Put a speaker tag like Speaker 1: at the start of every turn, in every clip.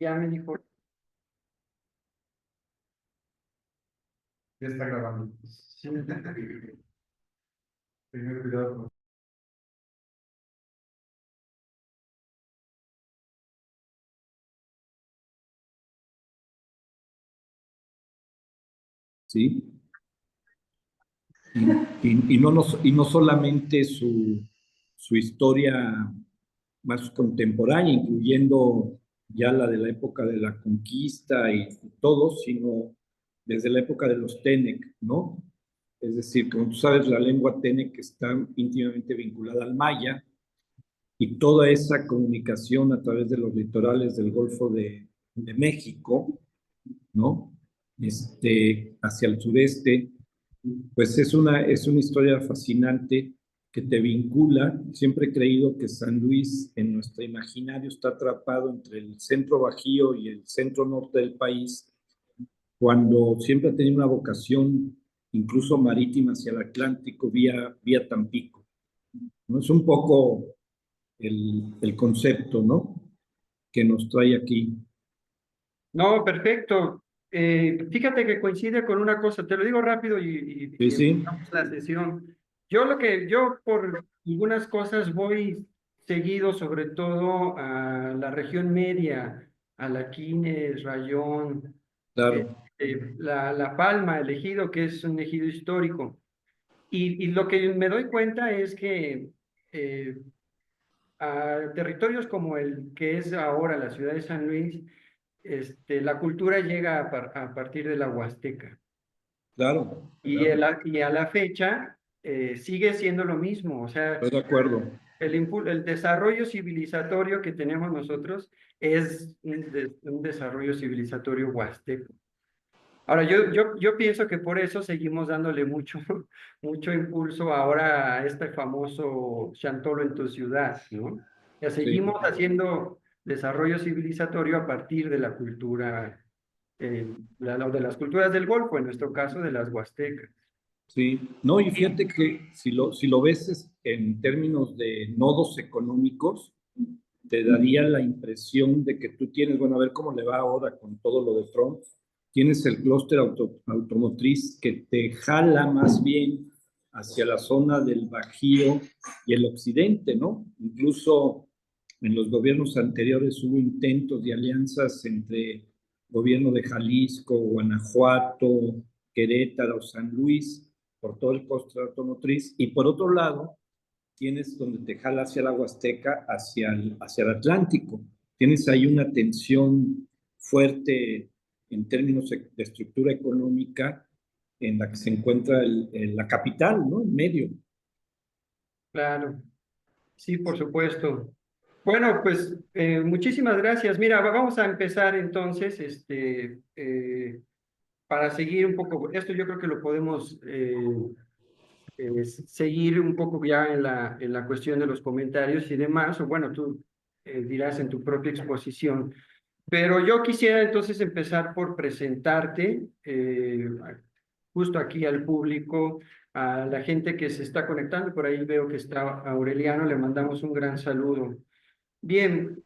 Speaker 1: Ya me dijo.
Speaker 2: Ya está grabando.
Speaker 1: Sí.
Speaker 2: Tener cuidado.
Speaker 3: ¿Sí? Y no solamente su historia más contemporánea, incluyendo ya la de la época de la conquista y todo, sino desde la época de los Tenec, ¿no? Es decir, como tú sabes, la lengua Tenec está íntimamente vinculada al maya y toda esa comunicación a través de los litorales del Golfo de México, ¿no? Hacia el sureste, pues es una historia fascinante que te vincula. Siempre he creído que San Luis en nuestro imaginario está atrapado entre el centro bajío y el centro norte del país, cuando siempre ha tenido una vocación incluso marítima hacia el Atlántico vía Tampico, ¿no? Es un poco el concepto, ¿no? Que nos trae aquí.
Speaker 1: No, perfecto. Fíjate que coincide con una cosa, te lo digo rápido
Speaker 3: Sí,
Speaker 1: y
Speaker 3: sí,
Speaker 1: empezamos la sesión. Yo por algunas cosas voy seguido, sobre todo a la región media, a Laquines, Rayón,
Speaker 3: claro,
Speaker 1: La Palma, el ejido, que es un ejido histórico. Y lo que me doy cuenta es que eh, a territorios como el que es ahora la ciudad de San Luis, la cultura llega a partir de la Huasteca.
Speaker 3: claro,
Speaker 1: Y,
Speaker 3: claro.
Speaker 1: y a la fecha sigue siendo lo mismo. O sea,
Speaker 3: Estoy de acuerdo.
Speaker 1: el desarrollo civilizatorio que tenemos nosotros es un desarrollo civilizatorio huasteco. Ahora, yo pienso que por eso seguimos dándole mucho, mucho impulso ahora a este famoso Chantolo en tu ciudad, ¿no? Ya
Speaker 3: Sí.
Speaker 1: seguimos haciendo desarrollo civilizatorio a partir de la cultura, de las culturas del Golfo, en nuestro caso de las huastecas.
Speaker 3: Sí, no, y fíjate que si lo ves en términos de nodos económicos, te daría la impresión de que tú tienes, bueno, a ver cómo le va ahora con todo lo de Trump, tienes el clúster automotriz que te jala más bien hacia la zona del Bajío y el occidente, ¿no? Incluso en los gobiernos anteriores hubo intentos de alianzas entre gobierno de Jalisco, Guanajuato, Querétaro, San Luis, por todo el clúster automotriz, y por otro lado, tienes donde te jala hacia la Huasteca, hacia el Atlántico. Tienes ahí una tensión fuerte en términos de estructura económica en la que se encuentra la capital, ¿no? En medio.
Speaker 1: Claro, sí, por supuesto. Bueno, pues muchísimas gracias. Mira, vamos a empezar entonces, para seguir un poco. Esto yo creo que lo podemos seguir un poco ya en la cuestión de los comentarios y demás, o bueno, tú dirás en tu propia exposición. Pero yo quisiera entonces empezar por presentarte justo aquí al público, a la gente que se está conectando. Por ahí veo que está Aureliano, le mandamos un gran saludo. Bien,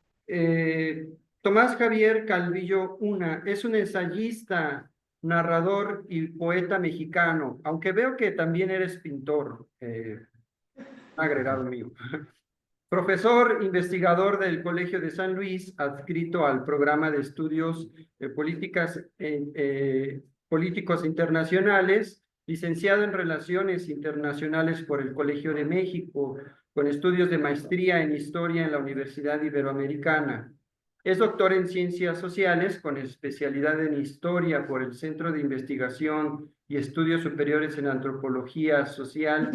Speaker 1: Tomás Javier Calvillo Una es un ensayista, narrador y poeta mexicano, aunque veo que también eres pintor, agregado mío. Profesor investigador del Colegio de San Luis, adscrito al programa de estudios políticos internacionales, licenciado en Relaciones Internacionales por el Colegio de México, con estudios de maestría en Historia en la Universidad Iberoamericana. Es doctor en Ciencias Sociales con especialidad en Historia por el Centro de Investigación y Estudios Superiores en Antropología Social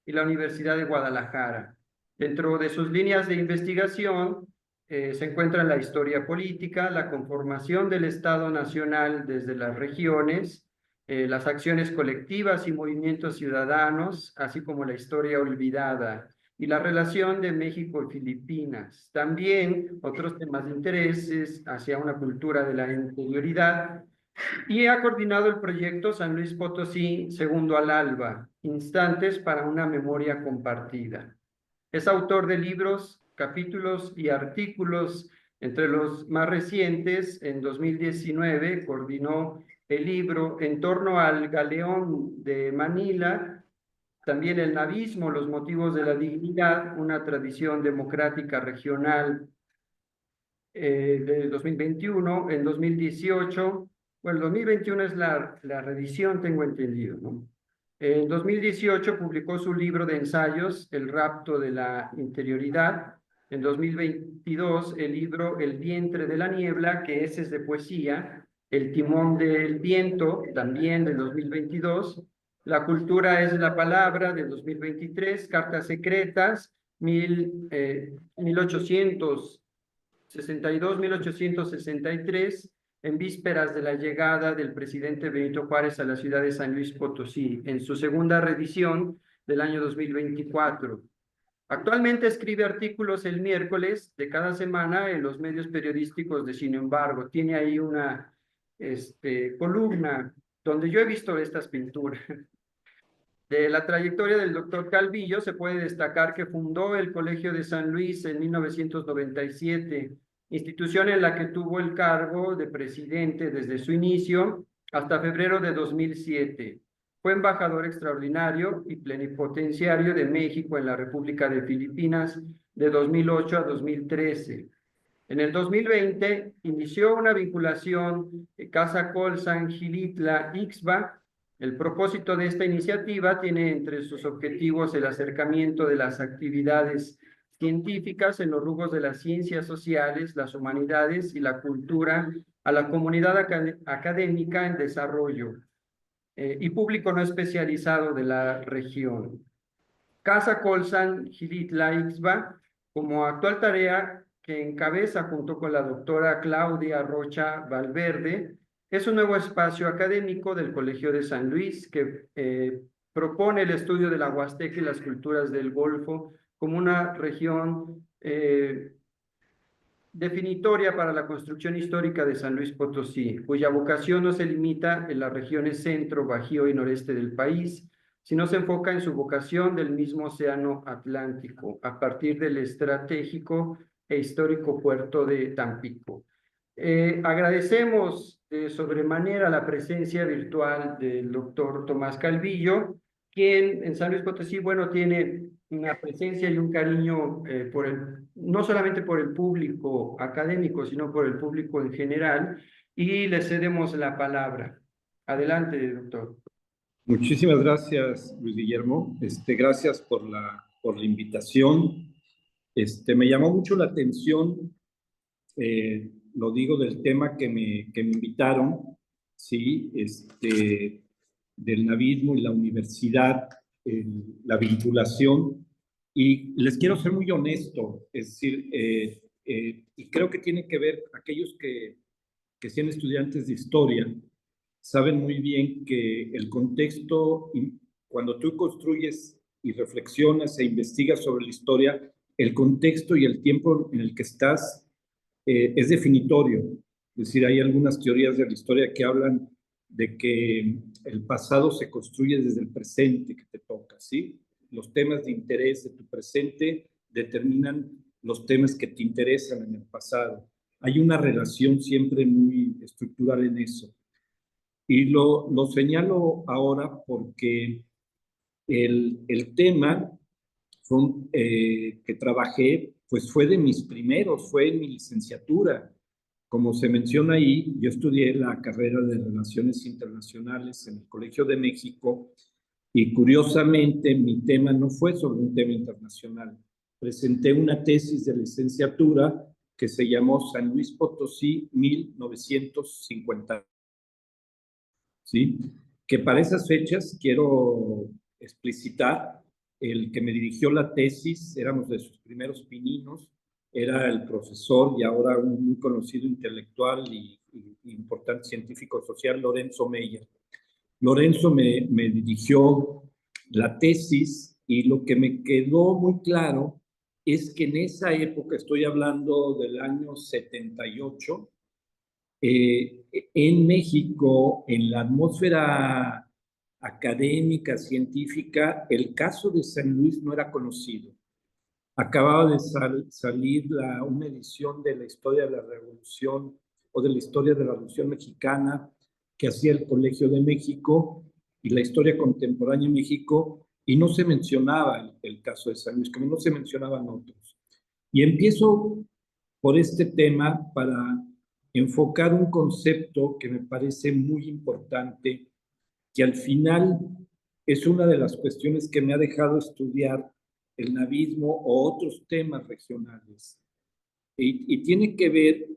Speaker 1: y la Universidad de Guadalajara. Dentro de sus líneas de investigación se encuentran la historia política, la conformación del Estado Nacional desde las regiones, las acciones colectivas y movimientos ciudadanos, así como la historia olvidada y la relación de México y Filipinas. También otros temas de intereses hacia una cultura de la interioridad, y ha coordinado el proyecto San Luis Potosí, Segundo al Alba, Instantes para una Memoria Compartida. Es autor de libros, capítulos y artículos Entre los más recientes, en 2019, coordinó el libro En torno al Galeón de Manila, también el Navismo, los motivos de la dignidad, una tradición democrática regional de 2021. En 2018, bueno, 2021 es la reedición, tengo entendido, ¿no? En 2018 publicó su libro de ensayos, El rapto de la interioridad. En 2022, el libro El vientre de la niebla, que ese es de poesía. El timón del viento, también de 2022. La cultura es la palabra, de 2023. Cartas secretas, 1862-1863, en vísperas de la llegada del presidente Benito Juárez a la ciudad de San Luis Potosí, en su segunda reedición del año 2024. Actualmente escribe artículos el miércoles de cada semana en los medios periodísticos de Sin embargo. Tiene ahí una columna donde yo he visto estas pinturas. De la trayectoria del doctor Calvillo se puede destacar que fundó el Colegio de San Luis en 1997, institución en la que tuvo el cargo de presidente desde su inicio hasta febrero de 2007. Fue embajador extraordinario y plenipotenciario de México en la República de Filipinas de 2008 a 2013. En el 2020 inició una vinculación Casa Colsan Gilitla Ixba. El propósito de esta iniciativa tiene entre sus objetivos el acercamiento de las actividades científicas en los rubros de las ciencias sociales, las humanidades y la cultura a la comunidad académica en desarrollo y público no especializado de la región. Casa Colsan Gilitla Ixba, como actual tarea que encabeza junto con la doctora Claudia Rocha Valverde, es un nuevo espacio académico del Colegio de San Luis que propone el estudio de la Huasteca y las culturas del Golfo como una región definitoria para la construcción histórica de San Luis Potosí, cuya vocación no se limita en las regiones centro, bajío y noreste del país, sino se enfoca en su vocación del mismo océano Atlántico, a partir del estratégico e histórico puerto de Tampico. Agradecemos de sobremanera la presencia virtual del doctor Tomás Calvillo, quien en San Luis Potosí, bueno, tiene una presencia y un cariño no solamente por el público académico, sino por el público en general, y le cedemos la palabra. Adelante, doctor.
Speaker 3: Muchísimas gracias, Luis Guillermo. Gracias por la invitación. Me llamó mucho la atención, lo digo, del tema que me invitaron, ¿sí? Del navismo y la universidad, la vinculación. Y les quiero ser muy honesto, es decir, y creo que tiene que ver, aquellos que sean estudiantes de historia, saben muy bien que el contexto, cuando tú construyes y reflexionas e investigas sobre la historia, el contexto y el tiempo en el que estás es definitorio. Es decir, hay algunas teorías de la historia que hablan de que el pasado se construye desde el presente que te toca, ¿sí? Los temas de interés de tu presente determinan los temas que te interesan en el pasado. Hay una relación siempre muy estructural en eso. Y lo señalo ahora porque el tema que trabajé, pues fue de mis primeros, fue en mi licenciatura. Como se menciona ahí, yo estudié la carrera de Relaciones Internacionales en el Colegio de México y curiosamente mi tema no fue sobre un tema internacional. Presenté una tesis de licenciatura que se llamó San Luis Potosí 1950. ¿Sí? Que para esas fechas quiero explicitar, el que me dirigió la tesis, éramos de sus primeros pininos, era el profesor y ahora un muy conocido intelectual y importante científico social, Lorenzo Meyer. Lorenzo me dirigió la tesis y lo que me quedó muy claro es que en esa época, estoy hablando del año 78, en México, en la atmósfera académica, científica, el caso de San Luis no era conocido. Acababa de salir una edición de la historia de la Revolución o de la historia de la Revolución Mexicana que hacía el Colegio de México y la historia contemporánea en México, y no se mencionaba el caso de San Luis, como no se mencionaban otros. Y empiezo por este tema para enfocar un concepto que me parece muy importante, que al final es una de las cuestiones que me ha dejado estudiar el navismo o otros temas regionales. Y tiene que ver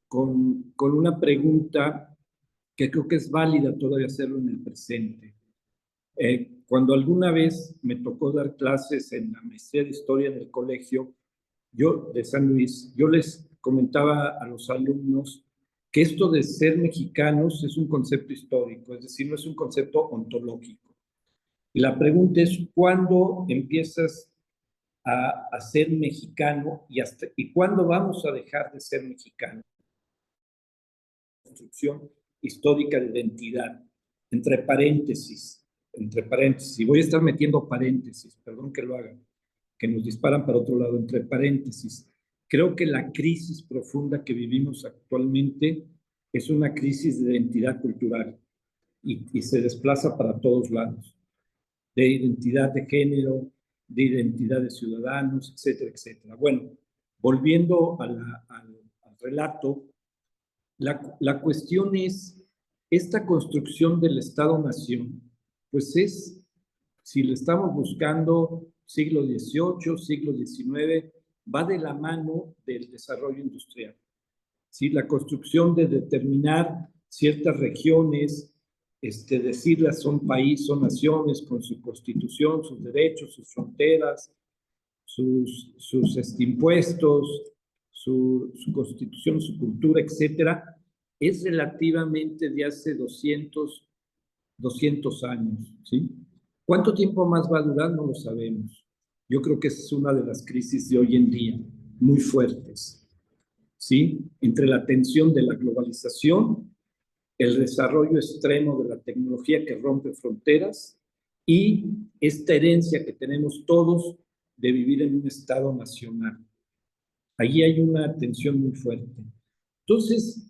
Speaker 3: con una pregunta que creo que es válida todavía hacerlo en el presente. Cuando alguna vez me tocó dar clases en la maestría de historia en el colegio, yo de San Luis, yo les comentaba a los alumnos que esto de ser mexicanos es un concepto histórico, es decir, no es un concepto ontológico. Y la pregunta es, ¿cuándo empiezas a ser mexicano y cuándo vamos a dejar de ser mexicanos? Construcción histórica de identidad, entre paréntesis, y voy a estar metiendo paréntesis, perdón que lo hagan, que nos disparan para otro lado, entre paréntesis. Creo que la crisis profunda que vivimos actualmente es una crisis de identidad cultural y se desplaza para todos lados, de identidad de género, de identidad de ciudadanos, etcétera, etcétera. Bueno, volviendo al relato, la cuestión es, esta construcción del Estado-Nación, pues es, si lo estamos buscando, siglo XVIII, siglo XIX, va de la mano del desarrollo industrial. ¿Sí? La construcción de determinar ciertas regiones, decirlas son país, son naciones, con su constitución, sus derechos, sus fronteras, sus impuestos, su constitución, su cultura, etcétera, es relativamente de hace 200 años, ¿sí? ¿Cuánto tiempo más va a durar? No lo sabemos. Yo creo que es una de las crisis de hoy en día, muy fuertes, ¿sí? Entre la tensión de la globalización, el desarrollo extremo de la tecnología que rompe fronteras y esta herencia que tenemos todos de vivir en un Estado nacional. Allí hay una tensión muy fuerte. Entonces,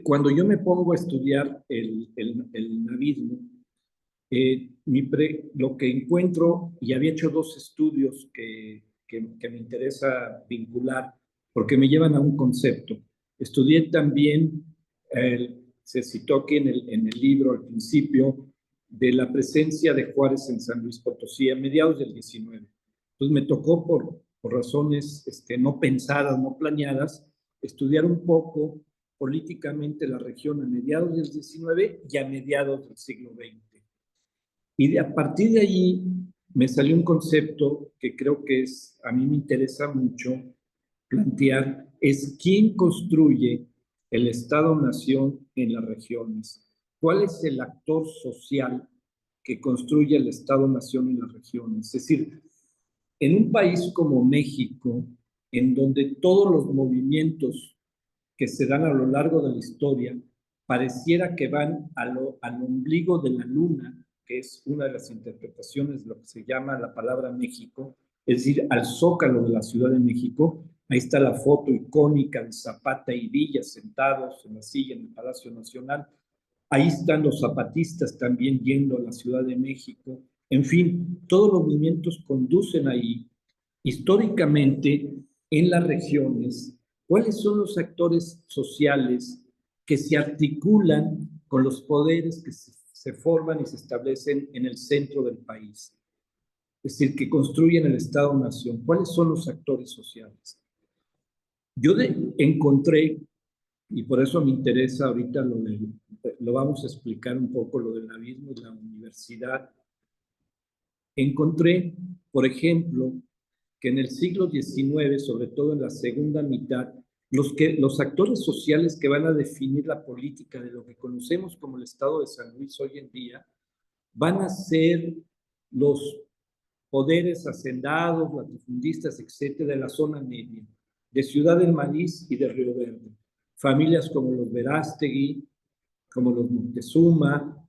Speaker 3: cuando yo me pongo a estudiar el navismo, lo que encuentro, y había hecho dos estudios que me interesa vincular, porque me llevan a un concepto. Estudié también, se citó aquí en el libro al principio, de la presencia de Juárez en San Luis Potosí a mediados del 19. Entonces me tocó por razones no pensadas, no planeadas, estudiar un poco políticamente la región a mediados del 19 y a mediados del siglo XX. Y a partir de allí me salió un concepto que creo que a mí me interesa mucho plantear, es quién construye el Estado-Nación en las regiones. ¿Cuál es el actor social que construye el Estado-Nación en las regiones? Es decir, en un país como México, en donde todos los movimientos que se dan a lo largo de la historia pareciera que van al ombligo de la luna, que es una de las interpretaciones de lo que se llama la palabra México, es decir, al zócalo de la Ciudad de México. Ahí está la foto icónica de Zapata y Villa sentados en la silla en el Palacio Nacional. Ahí están los zapatistas también yendo a la Ciudad de México. En fin, todos los movimientos conducen ahí. Históricamente, en las regiones, ¿cuáles son los actores sociales que se articulan con los poderes que se forman y se establecen en el centro del país? Es decir, que construyen el Estado-Nación. ¿Cuáles son los actores sociales? Yo encontré, y por eso me interesa ahorita lo vamos a explicar un poco, lo del navismo y la universidad. Encontré, por ejemplo, que en el siglo XIX, sobre todo en la segunda mitad, los actores sociales que van a definir la política de lo que conocemos como el Estado de San Luis hoy en día, van a ser los poderes hacendados, latifundistas, etcétera, de la zona media, de Ciudad del Maliz y de Río Verde. Familias como los Verástegui, como los Montezuma,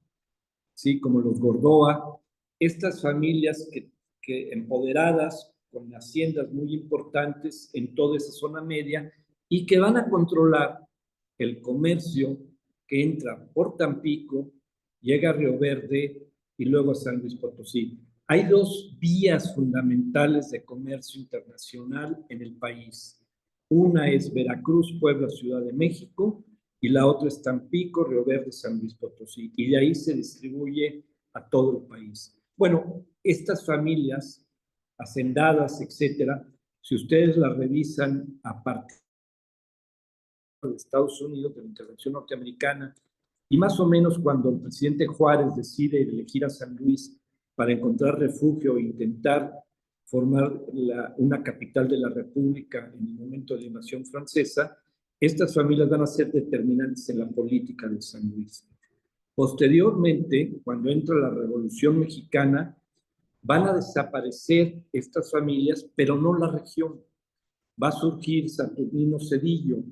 Speaker 3: ¿sí? Como los Gordoa, estas familias que empoderadas con haciendas muy importantes en toda esa zona media y que van a controlar el comercio que entra por Tampico, llega a Río Verde y luego a San Luis Potosí. Hay dos vías fundamentales de comercio internacional en el país. Una es Veracruz, Puebla, Ciudad de México, y la otra es Tampico, Río Verde, San Luis Potosí. Y de ahí se distribuye a todo el país. Bueno, estas familias, hacendadas, etcétera, si ustedes las revisan a partir de Estados Unidos, de la intervención norteamericana, y más o menos cuando el presidente Juárez decide elegir a San Luis para encontrar refugio e intentar formar una capital de la República en el momento de la invasión francesa, estas familias van a ser determinantes en la política de San Luis. Posteriormente, cuando entra la Revolución Mexicana, van a desaparecer estas familias, pero no la región. Va a surgir Saturnino Cedillo,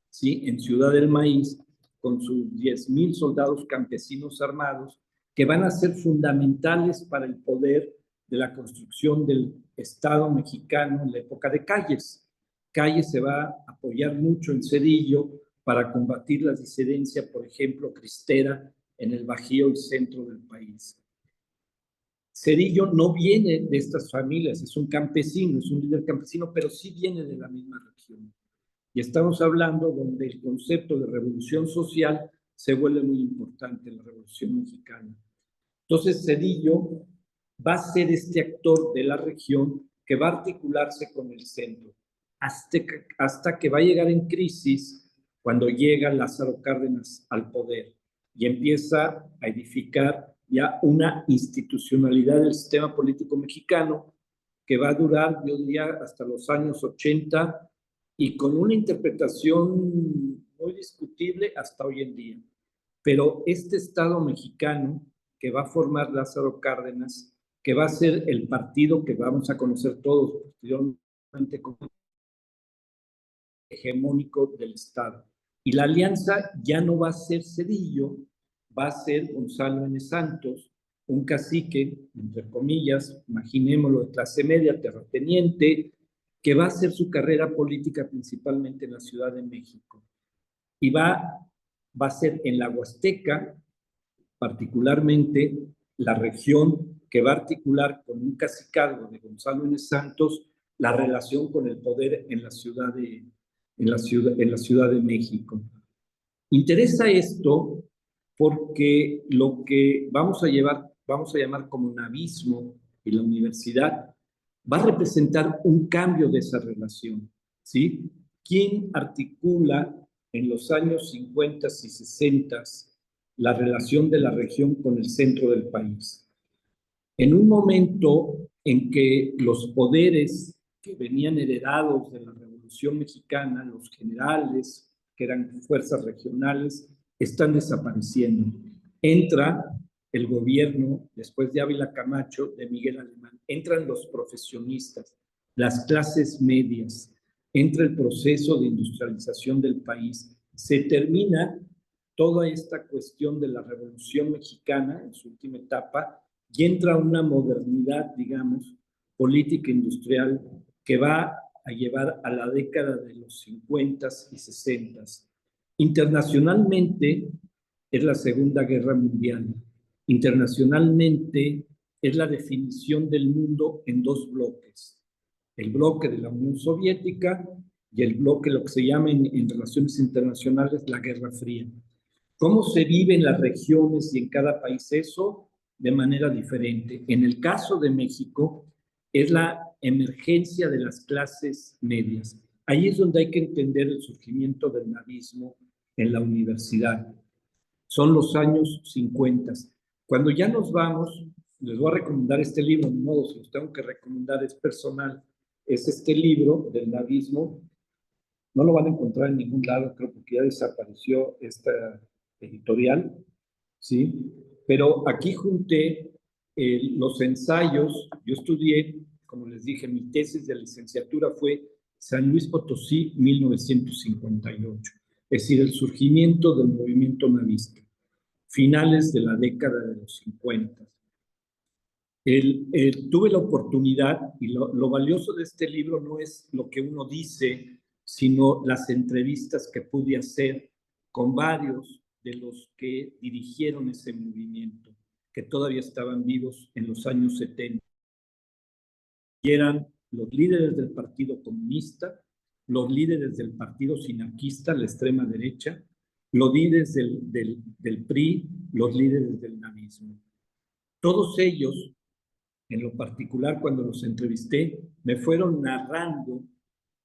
Speaker 3: ¿sí?, en Ciudad del Maíz, con sus 10,000 soldados campesinos armados, que van a ser fundamentales para el poder de la construcción del Estado mexicano en la época de Calles. Calles se va a apoyar mucho en Cedillo para combatir la disidencia, por ejemplo, cristera en el Bajío y centro del país. Cedillo no viene de estas familias, es un campesino, es un líder campesino, pero sí viene de la misma región. Y estamos hablando donde el concepto de revolución social se vuelve muy importante en la Revolución Mexicana. Entonces, Cedillo va a ser este actor de la región que va a articularse con el centro, hasta que va a llegar en crisis cuando llega Lázaro Cárdenas al poder y empieza a edificar ya una institucionalidad del sistema político mexicano que va a durar, yo diría, hasta los años 80 y con una interpretación muy discutible hasta hoy en día. Pero este Estado mexicano que va a formar Lázaro Cárdenas, que va a ser el partido que vamos a conocer todos posteriormente como hegemónico del Estado. Y la alianza ya no va a ser Cedillo, va a ser Gonzalo N. Santos, un cacique, entre comillas, imaginémoslo, de clase media, terrateniente, que va a hacer su carrera política principalmente en la Ciudad de México. Y va a ser en la Huasteca, particularmente la región que va a articular con un cacicazgo de Gonzalo N. Santos la relación con el poder en la Ciudad de México. Interesa esto porque lo que vamos a llamar como navismo y la universidad va a representar un cambio de esa relación, ¿sí? ¿Quién articula en los años 50 y 60 la relación de la región con el centro del país? En un momento en que los poderes que venían heredados de la Revolución Mexicana, los generales, que eran fuerzas regionales, están desapareciendo. Entra el gobierno, después de Ávila Camacho, de Miguel Alemán, entran los profesionistas, las clases medias, entra el proceso de industrialización del país, se termina toda esta cuestión de la Revolución Mexicana en su última etapa y entra una modernidad, digamos, política industrial que va a llevar a la década de los 50 y 60. Internacionalmente es la Segunda Guerra Mundial. Internacionalmente es la definición del mundo en dos bloques. El bloque de la Unión Soviética y el bloque, lo que se llama en relaciones internacionales, la Guerra Fría. ¿Cómo se vive en las regiones y en cada país eso? De manera diferente. En el caso de México, es la emergencia de las clases medias. Ahí es donde hay que entender el surgimiento del navismo en la universidad. Son los años 50. Cuando ya nos vamos, les voy a recomendar este libro, de modo, si los tengo que recomendar, es personal. Es este libro del navismo. No lo van a encontrar en ningún lado, creo, porque ya desapareció esta editorial, ¿sí? Pero aquí junté los ensayos. Yo estudié, como les dije, mi tesis de licenciatura fue San Luis Potosí, 1958, es decir, el surgimiento del movimiento navista, finales de la década de los 50. Tuve la oportunidad, y lo valioso de este libro no es lo que uno dice, sino las entrevistas que pude hacer con varios de los que dirigieron ese movimiento, que todavía estaban vivos en los años 70. Y eran los líderes del Partido Comunista, los líderes del Partido Sinarquista, la extrema derecha, los líderes del PRI, los líderes del nazismo. Todos ellos, en lo particular cuando los entrevisté, me fueron narrando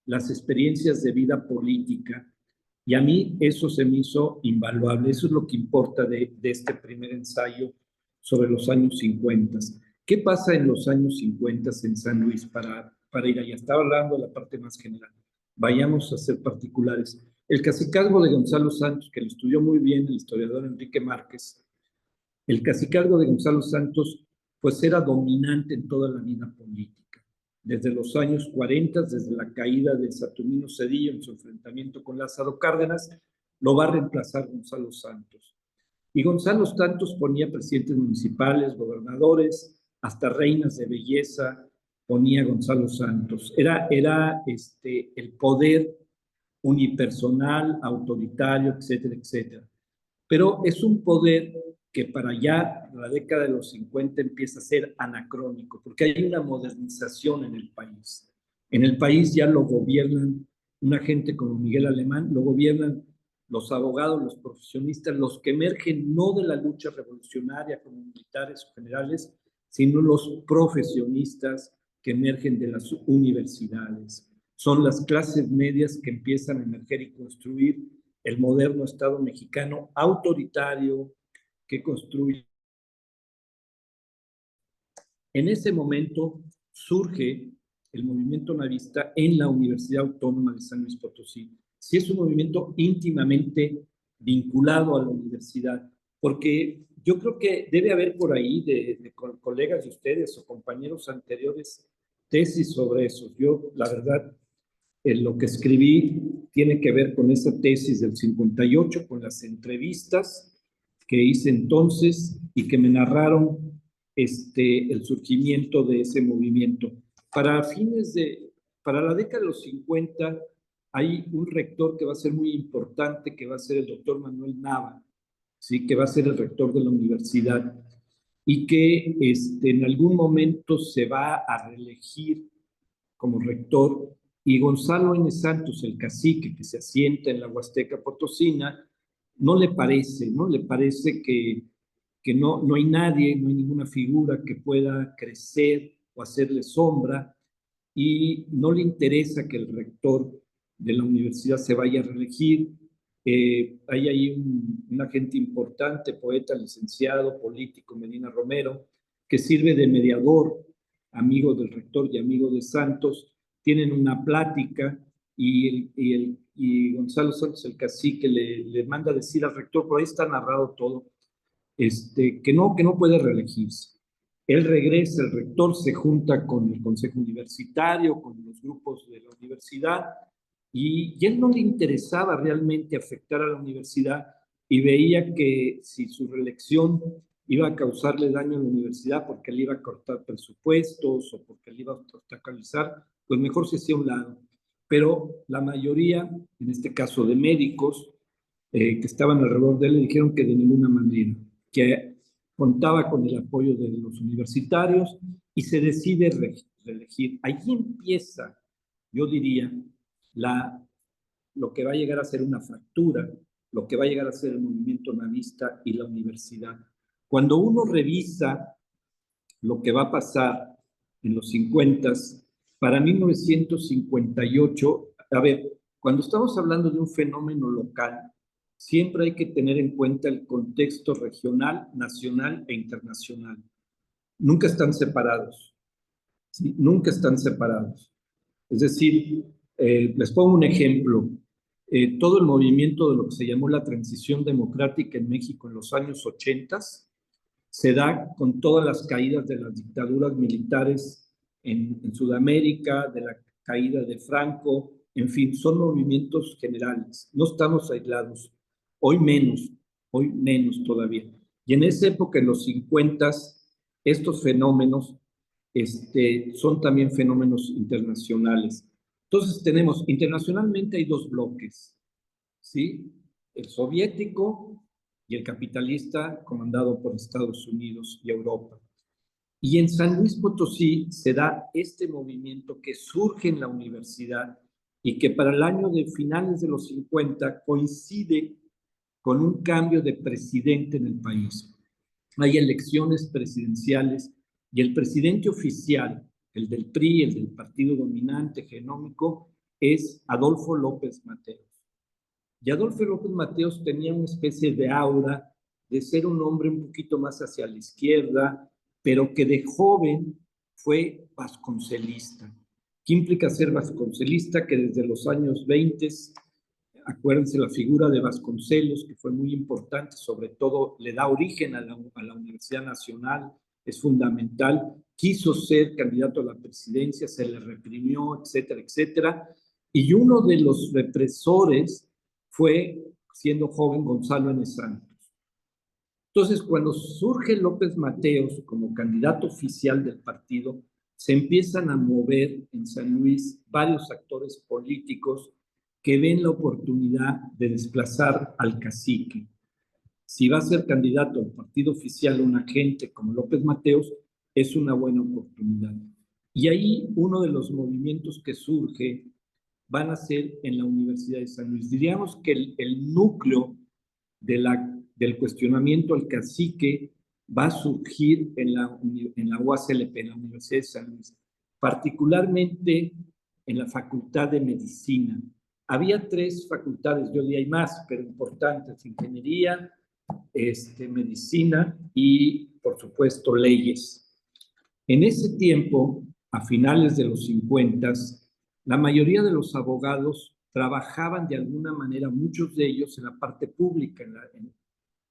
Speaker 3: las experiencias de vida política y a mí eso se me hizo invaluable. Eso es lo que importa de este primer ensayo sobre los años 50. ¿Qué pasa en los años 50 en San Luis para ir allá? Estaba hablando de la parte más general. Vayamos a ser particulares. El cacicazgo de Gonzalo Santos, que lo estudió muy bien el historiador Enrique Márquez, el cacicazgo de Gonzalo Santos pues era dominante en toda la vida política. Desde los años 40, desde la caída de Saturnino Cedillo en su enfrentamiento con Lázaro Cárdenas, lo va a reemplazar Gonzalo Santos. Y Gonzalo Santos ponía presidentes municipales, gobernadores, hasta reinas de belleza, ponía Gonzalo Santos. Era el poder unipersonal, autoritario, etcétera, etcétera. Pero es un poder que para allá, la década de los 50, empieza a ser anacrónico, porque hay una modernización en el país. En el país ya lo gobiernan una gente como Miguel Alemán, lo gobiernan los abogados, los profesionistas, los que emergen no de la lucha revolucionaria como militares o generales, sino los profesionistas que emergen de las universidades. Son las clases medias que empiezan a emerger y construir el moderno Estado mexicano autoritario que construye. En ese momento surge el movimiento navista en la Universidad Autónoma de San Luis Potosí. Sí, es un movimiento íntimamente vinculado a la universidad, porque yo creo que debe haber por ahí de colegas de ustedes o compañeros anteriores tesis sobre eso. Yo, la verdad, lo que escribí tiene que ver con esa tesis del 58, con las entrevistas que hice entonces y que me narraron el surgimiento de ese movimiento. Para la década de los 50 hay un rector que va a ser muy importante, que va a ser el doctor Manuel Nava, ¿sí? Que va a ser el rector de la universidad y que en algún momento se va a reelegir como rector, y Gonzalo N. Santos, el cacique que se asienta en la Huasteca Potosina, no le parece que no hay nadie, no hay ninguna figura que pueda crecer o hacerle sombra, y no le interesa que el rector de la universidad se vaya a reelegir. Hay ahí un agente importante, poeta, licenciado, político, Medina Romero, que sirve de mediador, amigo del rector y amigo de Santos. Tienen una plática y Gonzalo Santos, el cacique, le manda a decir al rector, por ahí está narrado todo, que no puede reelegirse. Él regresa, el rector se junta con el consejo universitario, con los grupos de la universidad, y él no le interesaba realmente afectar a la universidad y veía que si su reelección iba a causarle daño a la universidad porque le iba a cortar presupuestos o porque le iba a obstaculizar, pues mejor se hacía a un lado. Pero la mayoría, en este caso de médicos, que estaban alrededor de él, le dijeron que de ninguna manera, que contaba con el apoyo de los universitarios y se decide reelegir. Allí empieza, yo diría, lo que va a llegar a ser una fractura, lo que va a llegar a ser el movimiento navista y la universidad. Cuando uno revisa lo que va a pasar en los 50, para 1958, a ver, cuando estamos hablando de un fenómeno local, siempre hay que tener en cuenta el contexto regional, nacional e internacional. Nunca están separados, ¿sí? Nunca están separados. Es decir, les pongo un ejemplo. Todo el movimiento de lo que se llamó la transición democrática en México en los años 80 se da con todas las caídas de las dictaduras militares en Sudamérica, de la caída de Franco, en fin, son movimientos generales, no estamos aislados, hoy menos todavía. Y en esa época, en los 50, estos fenómenos son también fenómenos internacionales. Entonces tenemos, internacionalmente hay dos bloques, ¿sí? El soviético y el capitalista comandado por Estados Unidos y Europa. Y en San Luis Potosí se da este movimiento que surge en la universidad y que para el año de finales de los 50 coincide con un cambio de presidente en el país. Hay elecciones presidenciales y el presidente oficial, el del PRI, el del partido dominante genómico, es Adolfo López Mateos. Y Adolfo López Mateos tenía una especie de aura de ser un hombre un poquito más hacia la izquierda, pero que de joven fue vasconcelista. ¿Qué implica ser vasconcelista? Que desde los años 20, acuérdense la figura de Vasconcelos, que fue muy importante, sobre todo le da origen a la Universidad Nacional, es fundamental, quiso ser candidato a la presidencia, se le reprimió, etcétera, etcétera, y uno de los represores fue, siendo joven, Gonzalo N. Santos. Entonces, cuando surge López Mateos como candidato oficial del partido, se empiezan a mover en San Luis varios actores políticos que ven la oportunidad de desplazar al cacique. Si va a ser candidato al partido oficial un agente como López Mateos, es una buena oportunidad. Y ahí uno de los movimientos que surge van a ser en la Universidad de San Luis. Diríamos que el núcleo del cuestionamiento al cacique va a surgir en la UASLP, en la Universidad de San Luis, particularmente en la Facultad de Medicina. Había 3 facultades, yo diría hay más, pero importantes: ingeniería, medicina y, por supuesto, leyes. En ese tiempo, a finales de los 50, la mayoría de los abogados trabajaban de alguna manera, muchos de ellos en la parte pública,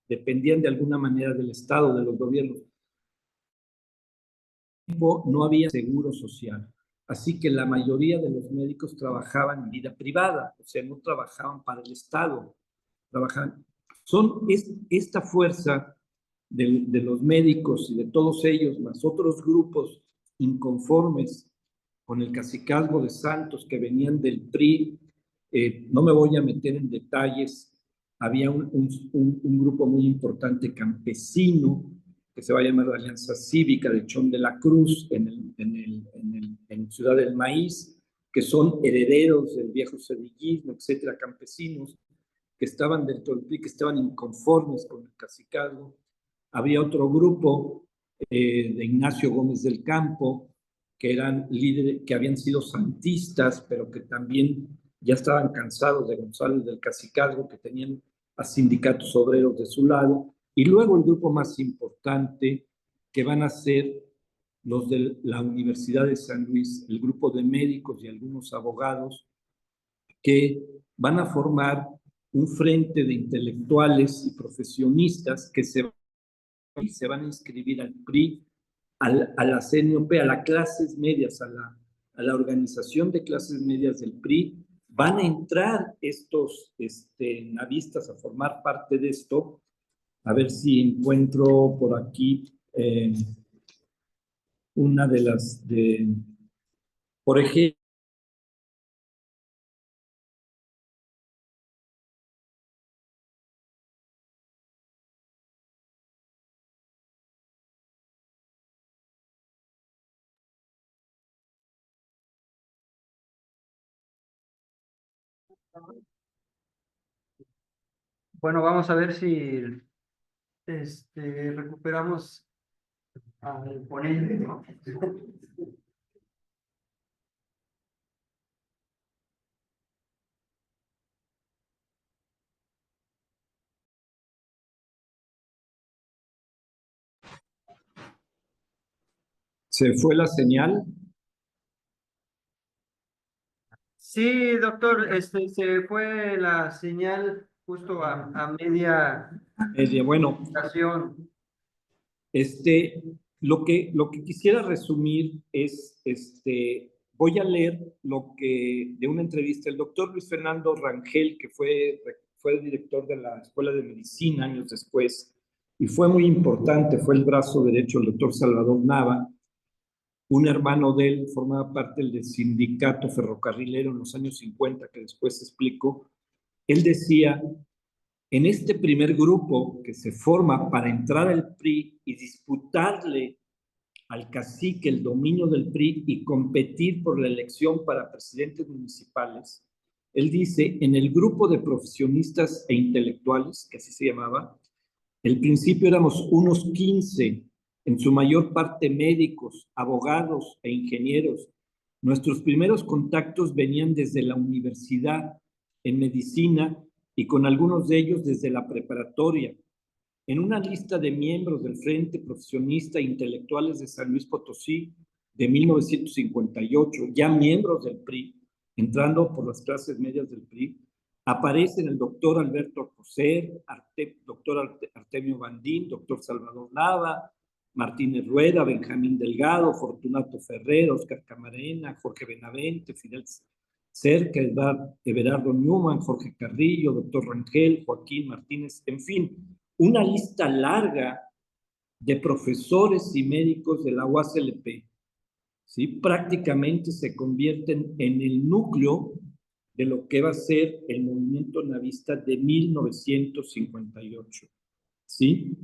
Speaker 3: dependían de alguna manera del Estado, de los gobiernos. No había seguro social, así que la mayoría de los médicos trabajaban en vida privada, o sea, no trabajaban para el Estado, trabajaban. Esta fuerza de los médicos y de todos ellos, más otros grupos inconformes con el cacicazgo de Santos que venían del PRI, no me voy a meter en detalles. Había un grupo muy importante campesino que se va a llamar la Alianza Cívica de Chón de la Cruz en Ciudad del Maíz, que son herederos del viejo sedillismo, etcétera, campesinos que estaban dentro del PRI, que estaban inconformes con el cacicazgo. Había otro grupo de Ignacio Gómez del Campo, que eran líderes, que habían sido santistas, pero que también ya estaban cansados de González del cacicazgo, que tenían a sindicatos obreros de su lado. Y luego el grupo más importante, que van a ser los de la Universidad de San Luis, el grupo de médicos y algunos abogados, que van a formar un frente de intelectuales y profesionistas que se van a inscribir al PRI, a la CNOP, a las clases medias, a la organización de clases medias del PRI. Van a entrar estos navistas a formar parte de esto. A ver si encuentro por aquí una de las por ejemplo,
Speaker 1: Bueno, vamos a ver si recuperamos al ponente, ¿no?
Speaker 3: se fue la señal.
Speaker 1: Sí, doctor, se fue la señal justo a media
Speaker 3: Bueno,
Speaker 1: estación.
Speaker 3: lo que quisiera resumir es, voy a leer de una entrevista, el doctor Luis Fernando Rangel, que fue director de la Escuela de Medicina años después, y fue muy importante, fue el brazo derecho del doctor Salvador Nava. Un hermano de él formaba parte del sindicato ferrocarrilero en los años 50, que después explico. Él decía, en este primer grupo que se forma para entrar al PRI y disputarle al cacique el dominio del PRI y competir por la elección para presidentes municipales, él dice, en el grupo de profesionistas e intelectuales, que así se llamaba, al principio éramos unos 15, en su mayor parte médicos, abogados e ingenieros. Nuestros primeros contactos venían desde la universidad en medicina y con algunos de ellos desde la preparatoria. En una lista de miembros del Frente Profesionista e Intelectuales de San Luis Potosí de 1958, ya miembros del PRI, entrando por las clases medias del PRI, aparecen el doctor Alberto Alcocer, doctor Artemio Bandín, doctor Salvador Nava, Martínez Rueda, Benjamín Delgado, Fortunato Ferrer, Oscar Camarena, Jorge Benavente, Fidel Cerca, Everardo Newman, Jorge Carrillo, doctor Rangel, Joaquín Martínez, en fin, una lista larga de profesores y médicos de la UASLP, ¿sí? Prácticamente se convierten en el núcleo de lo que va a ser el movimiento navista de 1958, ¿sí?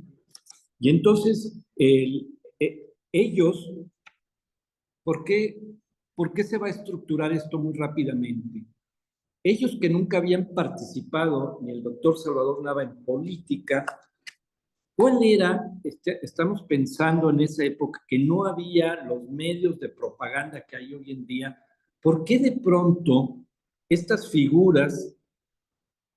Speaker 3: Y entonces, ellos, ¿por qué se va a estructurar esto muy rápidamente? Ellos que nunca habían participado, ni el doctor Salvador Nava, en política, ¿cuál era? Estamos pensando en esa época que no había los medios de propaganda que hay hoy en día. ¿Por qué de pronto estas figuras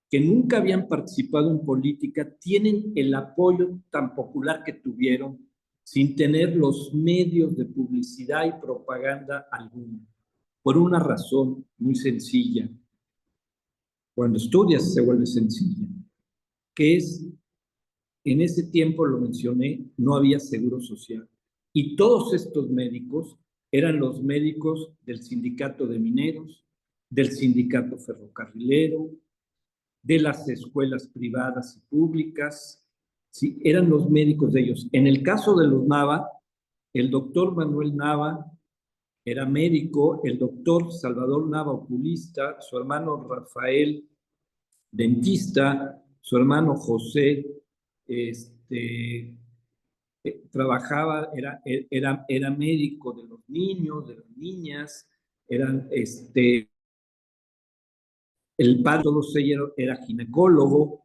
Speaker 3: que nunca habían participado en política tienen el apoyo tan popular que tuvieron sin tener los medios de publicidad y propaganda alguna? Por una razón muy sencilla. Cuando estudias se vuelve sencilla, que es, en ese tiempo, lo mencioné, no había seguro social. Y todos estos médicos eran los médicos del sindicato de mineros, del sindicato ferrocarrilero, de las escuelas privadas y públicas, ¿sí? Eran los médicos de ellos. En el caso de los Nava, el doctor Manuel Nava era médico, el doctor Salvador Nava, oculista, su hermano Rafael, dentista, su hermano José, trabajaba, era médico de los niños, de las niñas, eran, el padre de todos ellos era ginecólogo,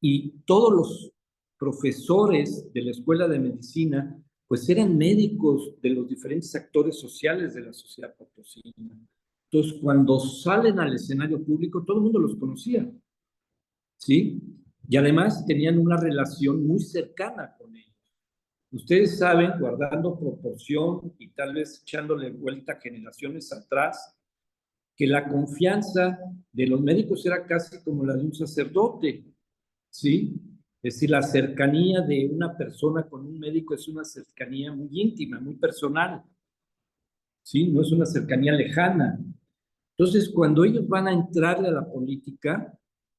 Speaker 3: y todos los profesores de la escuela de medicina, pues eran médicos de los diferentes actores sociales de la sociedad potosina. Entonces, cuando salen al escenario público, todo el mundo los conocía, ¿sí? Y además tenían una relación muy cercana con ellos. Ustedes saben, guardando proporción y tal vez echándole vuelta generaciones atrás, que la confianza de los médicos era casi como la de un sacerdote, ¿sí? Es decir, la cercanía de una persona con un médico es una cercanía muy íntima, muy personal, ¿sí? No es una cercanía lejana. Entonces, cuando ellos van a entrarle a la política,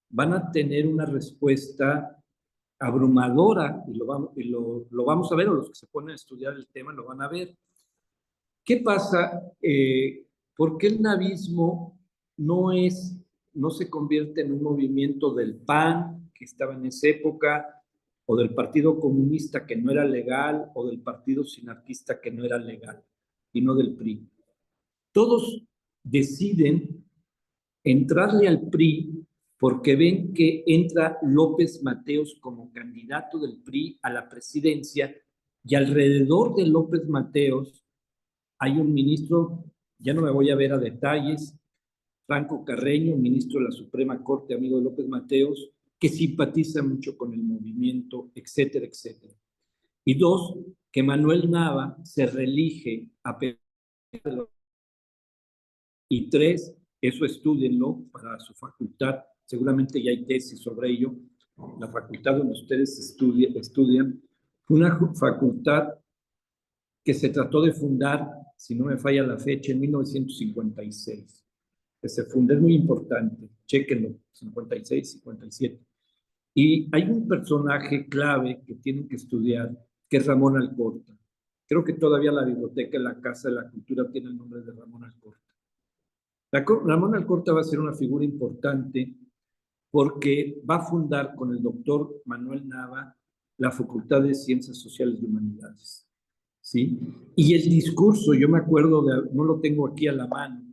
Speaker 3: van a tener una respuesta abrumadora, y lo vamos a ver, o los que se ponen a estudiar el tema lo van a ver. ¿Qué pasa? ¿Por qué el navismo no se convierte en un movimiento del PAN, que estaba en esa época, o del Partido Comunista, que no era legal, o del Partido Sinarquista, que no era legal, y no del PRI? Todos deciden entrarle al PRI porque ven que entra López Mateos como candidato del PRI a la presidencia, y alrededor de López Mateos hay un ministro, ya no me voy a ver a detalles, Franco Carreño, ministro de la Suprema Corte, amigo de López Mateos, que simpatiza mucho con el movimiento, etcétera, etcétera. Y dos, que Manuel Nava se reelige a Pedro. Y tres, eso estúdienlo para su facultad, seguramente ya hay tesis sobre ello, la facultad donde ustedes estudian, fue una facultad que se trató de fundar, si no me falla la fecha, en 1956. Que se fundó, es muy importante, chéquenlo, 56, 57. Y hay un personaje clave que tienen que estudiar, que es Ramón Alcorta. Creo que todavía la biblioteca en la Casa de la Cultura tiene el nombre de Ramón Alcorta. Ramón Alcorta va a ser una figura importante porque va a fundar con el doctor Manuel Nava la Facultad de Ciencias Sociales y Humanidades. ¿Sí? Y el discurso, yo me acuerdo, no lo tengo aquí a la mano,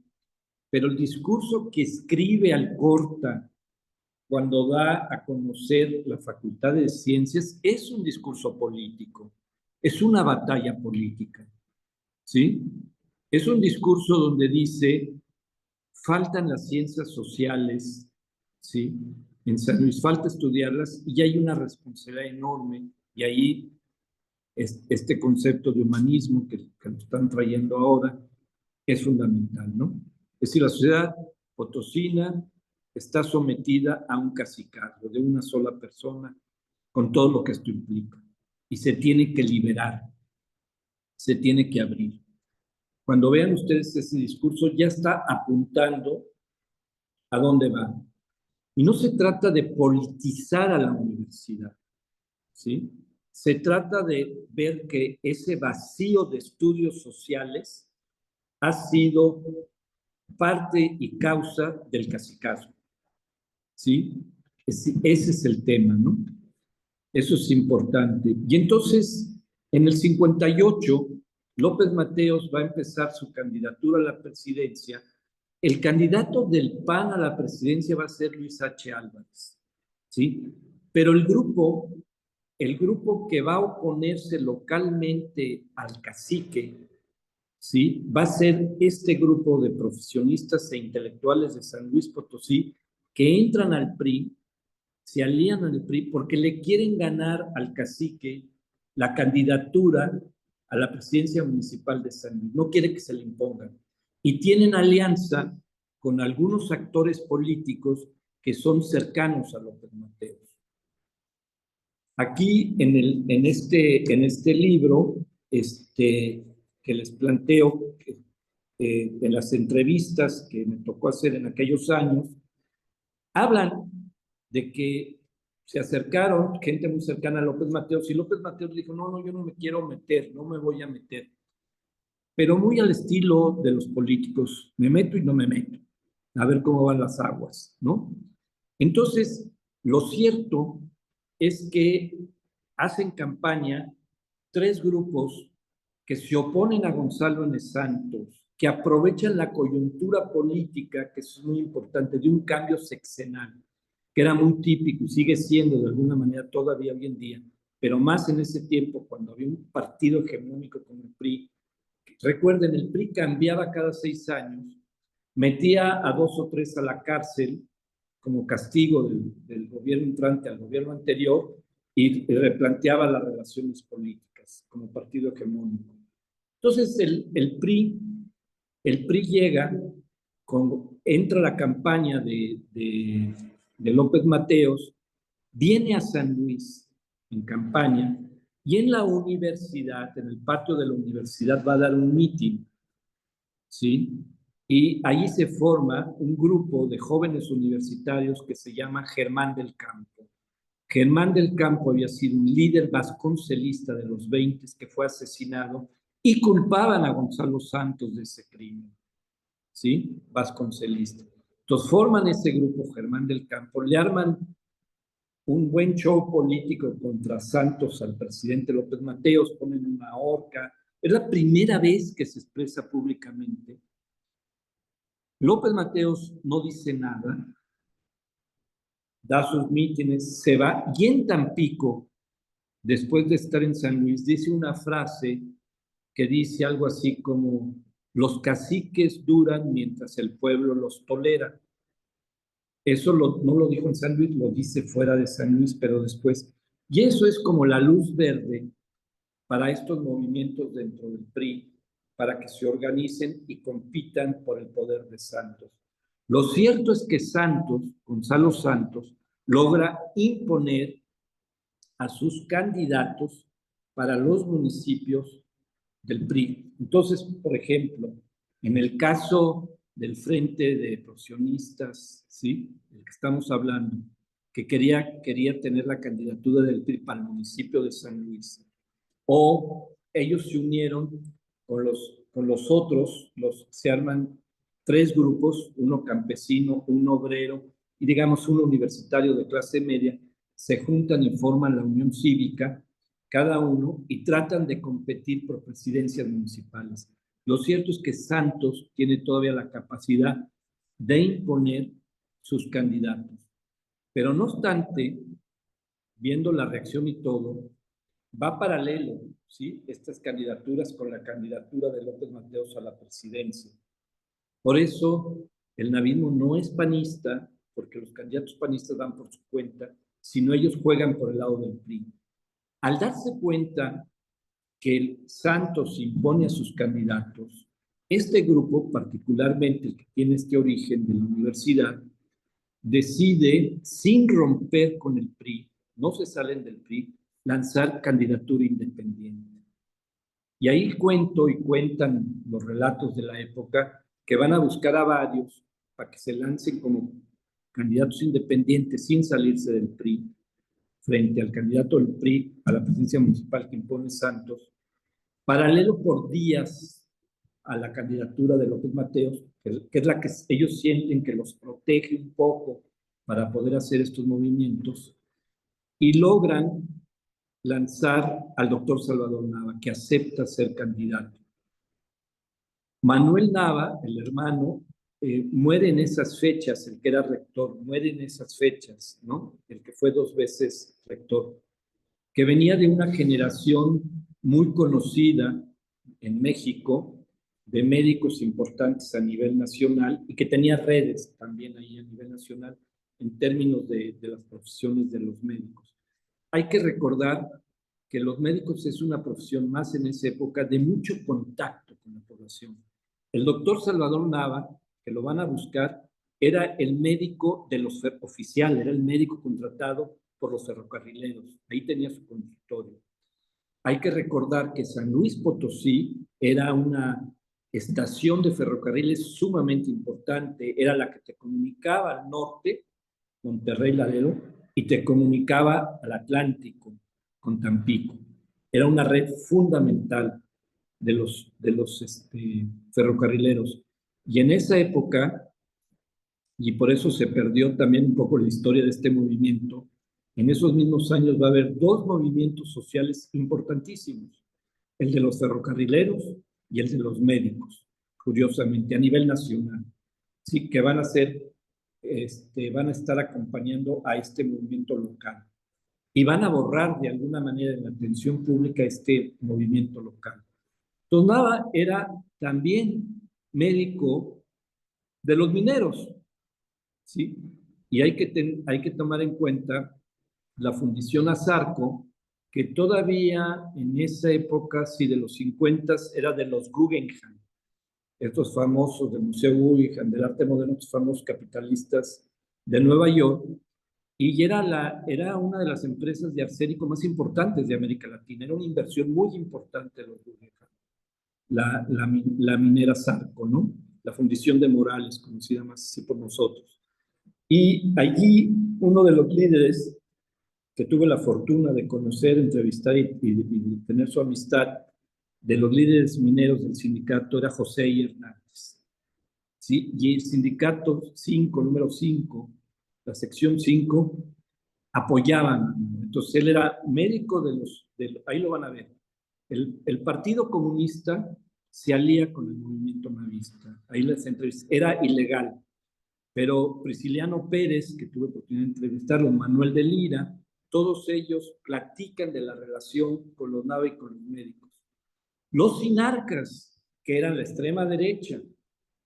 Speaker 3: pero el discurso que escribe Alcorta cuando da a conocer la Facultad de Ciencias es un discurso político, es una batalla política, ¿sí? Es un discurso donde dice, faltan las ciencias sociales, ¿sí? En San Luis falta estudiarlas y hay una responsabilidad enorme y ahí este concepto de humanismo que nos están trayendo ahora es fundamental, ¿no? Es decir, la sociedad potosina está sometida a un cacicazgo de una sola persona con todo lo que esto implica y se tiene que liberar, se tiene que abrir. Cuando vean ustedes ese discurso ya está apuntando a dónde va. Y no se trata de politizar a la universidad, ¿sí? Se trata de ver que ese vacío de estudios sociales ha sido parte y causa del cacicazgo, ¿sí? Ese es el tema, ¿no? Eso es importante. Y entonces, en el 58, López Mateos va a empezar su candidatura a la presidencia. El candidato del PAN a la presidencia va a ser Luis H. Álvarez, ¿sí? Pero el grupo que va a oponerse localmente al cacique, ¿sí? Va a ser este grupo de profesionistas e intelectuales de San Luis Potosí que entran al PRI, se alían al PRI porque le quieren ganar al cacique la candidatura a la presidencia municipal de San Luis. No quiere que se le impongan. Y tienen alianza con algunos actores políticos que son cercanos a López Mateos. Aquí en este libro que les planteo, en las entrevistas que me tocó hacer en aquellos años, hablan de que se acercaron gente muy cercana a López Mateos y López Mateos dijo, no, no, yo no me quiero meter, no me voy a meter. Pero muy al estilo de los políticos, me meto y no me meto, a ver cómo van las aguas, ¿no? Entonces, lo cierto es que hacen campaña tres grupos que se oponen a Gonzalo N. Santos, que aprovechan la coyuntura política, que es muy importante, de un cambio sexenal, que era muy típico y sigue siendo de alguna manera todavía hoy en día, pero más en ese tiempo cuando había un partido hegemónico como el PRI. Recuerden, el PRI cambiaba cada 6 años, metía a 2 o 3 a la cárcel como castigo del gobierno entrante al gobierno anterior y replanteaba las relaciones políticas como partido hegemónico. Entonces el PRI llega, entra la campaña de López Mateos, viene a San Luis en campaña y en la universidad, en el patio de la universidad, va a dar un mitin, ¿sí? Y ahí se forma un grupo de jóvenes universitarios que se llama Germán del Campo. Germán del Campo había sido un líder vasconcelista de los 20 que fue asesinado y culpaban a Gonzalo Santos de ese crimen, ¿sí? Vasconcelista. Entonces forman ese grupo Germán del Campo, le arman un buen show político contra Santos al presidente López Mateos, ponen una horca. Es la primera vez que se expresa públicamente. López Mateos no dice nada, da sus mítines, se va, y en Tampico, después de estar en San Luis, dice una frase que dice algo así como, los caciques duran mientras el pueblo los tolera. Eso no lo dijo en San Luis, lo dice fuera de San Luis, pero después. Y eso es como la luz verde para estos movimientos dentro del PRI, para que se organicen y compitan por el poder de Santos. Lo cierto es que Santos, Gonzalo Santos, logra imponer a sus candidatos para los municipios del PRI. Entonces, por ejemplo, en el caso del Frente de Profesionistas, ¿sí?, del que estamos hablando, que quería tener la candidatura del PRI para el municipio de San Luis. O ellos se unieron con los otros, se arman 3 grupos, uno campesino, uno obrero y digamos uno universitario de clase media, se juntan y forman la Unión Cívica, cada uno, y tratan de competir por presidencias municipales. Lo cierto es que Santos tiene todavía la capacidad de imponer sus candidatos. Pero no obstante, viendo la reacción y todo, va paralelo, ¿sí? Estas candidaturas con la candidatura de López Mateos a la presidencia. Por eso, el navismo no es panista, porque los candidatos panistas van por su cuenta, sino ellos juegan por el lado del PRI. Al darse cuenta que el Santos impone a sus candidatos, este grupo, particularmente el que tiene este origen de la universidad, decide, sin romper con el PRI, no se salen del PRI, lanzar candidatura independiente. Y ahí cuentan los relatos de la época que van a buscar a varios para que se lancen como candidatos independientes sin salirse del PRI, frente al candidato del PRI a la presidencia municipal que impone Santos, paralelo por días a la candidatura de López Mateos, que es la que ellos sienten que los protege un poco para poder hacer estos movimientos, y logran lanzar al doctor Salvador Nava, que acepta ser candidato. Manuel Nava, el hermano, muere en esas fechas, el que era rector, muere en esas fechas, ¿no? El que fue 2 veces rector, que venía de una generación muy conocida en México, de médicos importantes a nivel nacional y que tenía redes también ahí a nivel nacional en términos de las profesiones de los médicos. Hay que recordar que los médicos es una profesión más en esa época de mucho contacto con la población. El doctor Salvador Nava, que lo van a buscar, era el médico de los oficiales, era el médico contratado por los ferrocarrileros. Ahí tenía su consultorio. Hay que recordar que San Luis Potosí era una estación de ferrocarriles sumamente importante, era la que te comunicaba al norte, Monterrey Laredo, y te comunicaba al Atlántico, con Tampico. Era una red fundamental de los ferrocarrileros. Y en esa época, y por eso se perdió también un poco la historia de este movimiento, en esos mismos años va a haber 2 movimientos sociales importantísimos, el de los ferrocarrileros y el de los médicos, curiosamente, a nivel nacional, sí, que van a ser, van a estar acompañando a este movimiento local y van a borrar de alguna manera en la atención pública este movimiento local. Entonces, Nava era también médico de los mineros, ¿sí? Y hay que tomar en cuenta la Fundición Azarco, que todavía en esa época, sí, de los 50, era de los Guggenheim, estos famosos del Museo Guggenheim, del arte moderno, estos famosos capitalistas de Nueva York, y era una de las empresas de arsénico más importantes de América Latina, era una inversión muy importante de los Guggenheim, la minera Zarco, ¿no? La Fundición de Morales, conocida más así por nosotros. Y allí uno de los líderes que tuve la fortuna de conocer, entrevistar y tener su amistad, de los líderes mineros del sindicato era José I. Hernández. ¿Sí? Y el sindicato 5, número 5, la sección 5, apoyaban. Entonces él era médico ahí lo van a ver. El Partido Comunista se alía con el movimiento navista. Ahí las entrevistas. Era ilegal. Pero Prisciliano Pérez, que tuve oportunidad de entrevistarlo, Manuel de Lira, todos ellos platican de la relación con los Nava y con los médicos. Los sinarcas, que eran la extrema derecha,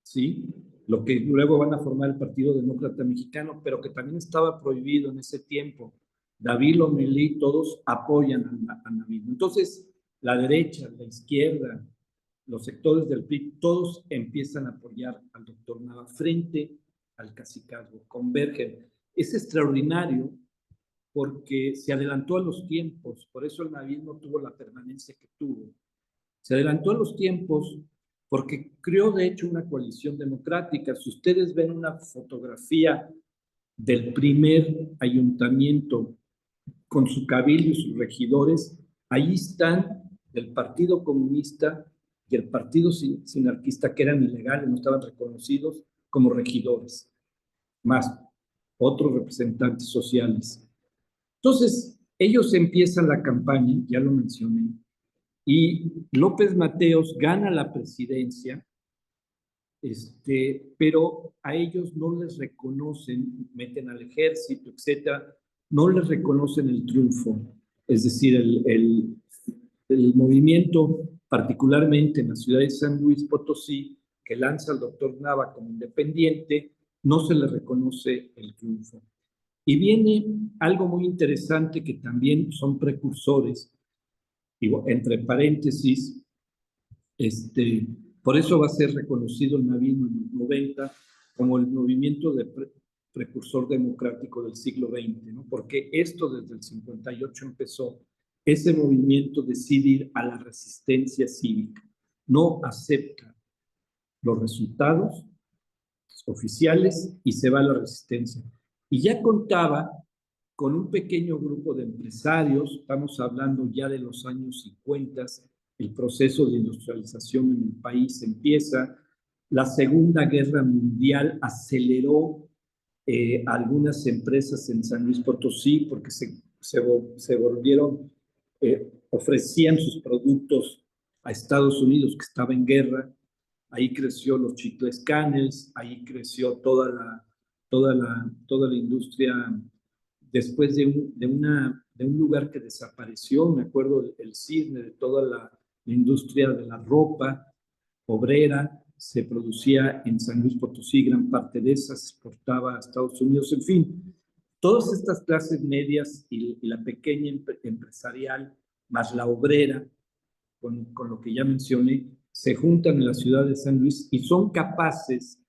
Speaker 3: ¿sí? Lo que luego van a formar el Partido Demócrata Mexicano, pero que también estaba prohibido en ese tiempo. David Lomelí, todos apoyan a navismo. Entonces, la derecha, la izquierda, los sectores del PRI, todos empiezan a apoyar al doctor Nava frente al cacicazgo, convergen. Es extraordinario porque se adelantó a los tiempos, por eso el navismo tuvo la permanencia que tuvo. Se adelantó a los tiempos porque creó de hecho una coalición democrática. Si ustedes ven una fotografía del primer ayuntamiento con su cabildo y sus regidores, ahí están el Partido Comunista y el Partido Sinarquista, que eran ilegales, no estaban reconocidos como regidores, más otros representantes sociales. Entonces, ellos empiezan la campaña, ya lo mencioné, y López Mateos gana la presidencia, pero a ellos no les reconocen, meten al ejército, etcétera, no les reconocen el triunfo. Es decir, el movimiento, particularmente en la ciudad de San Luis Potosí, que lanza al doctor Nava como independiente, no se le reconoce el triunfo. Y viene algo muy interesante que también son precursores, digo, entre paréntesis, por eso va a ser reconocido el navismo en los 90 como el movimiento de precursor democrático del siglo XX, ¿no? Porque esto desde el 58 empezó, ese movimiento decide ir a la resistencia cívica, no acepta los resultados oficiales y se va a la resistencia. Y ya contaba con un pequeño grupo de empresarios, estamos hablando ya de los años 50, el proceso de industrialización en el país empieza, la Segunda Guerra Mundial aceleró algunas empresas en San Luis Potosí porque se volvieron, ofrecían sus productos a Estados Unidos que estaba en guerra, ahí creció los chicles Canels, ahí creció toda la industria después de un lugar que desapareció, me acuerdo el cisne de toda la industria de la ropa obrera, se producía en San Luis Potosí, gran parte de esa se exportaba a Estados Unidos, en fin, todas estas clases medias y la pequeña empresarial, más la obrera, con lo que ya mencioné, se juntan en la ciudad de San Luis y son capaces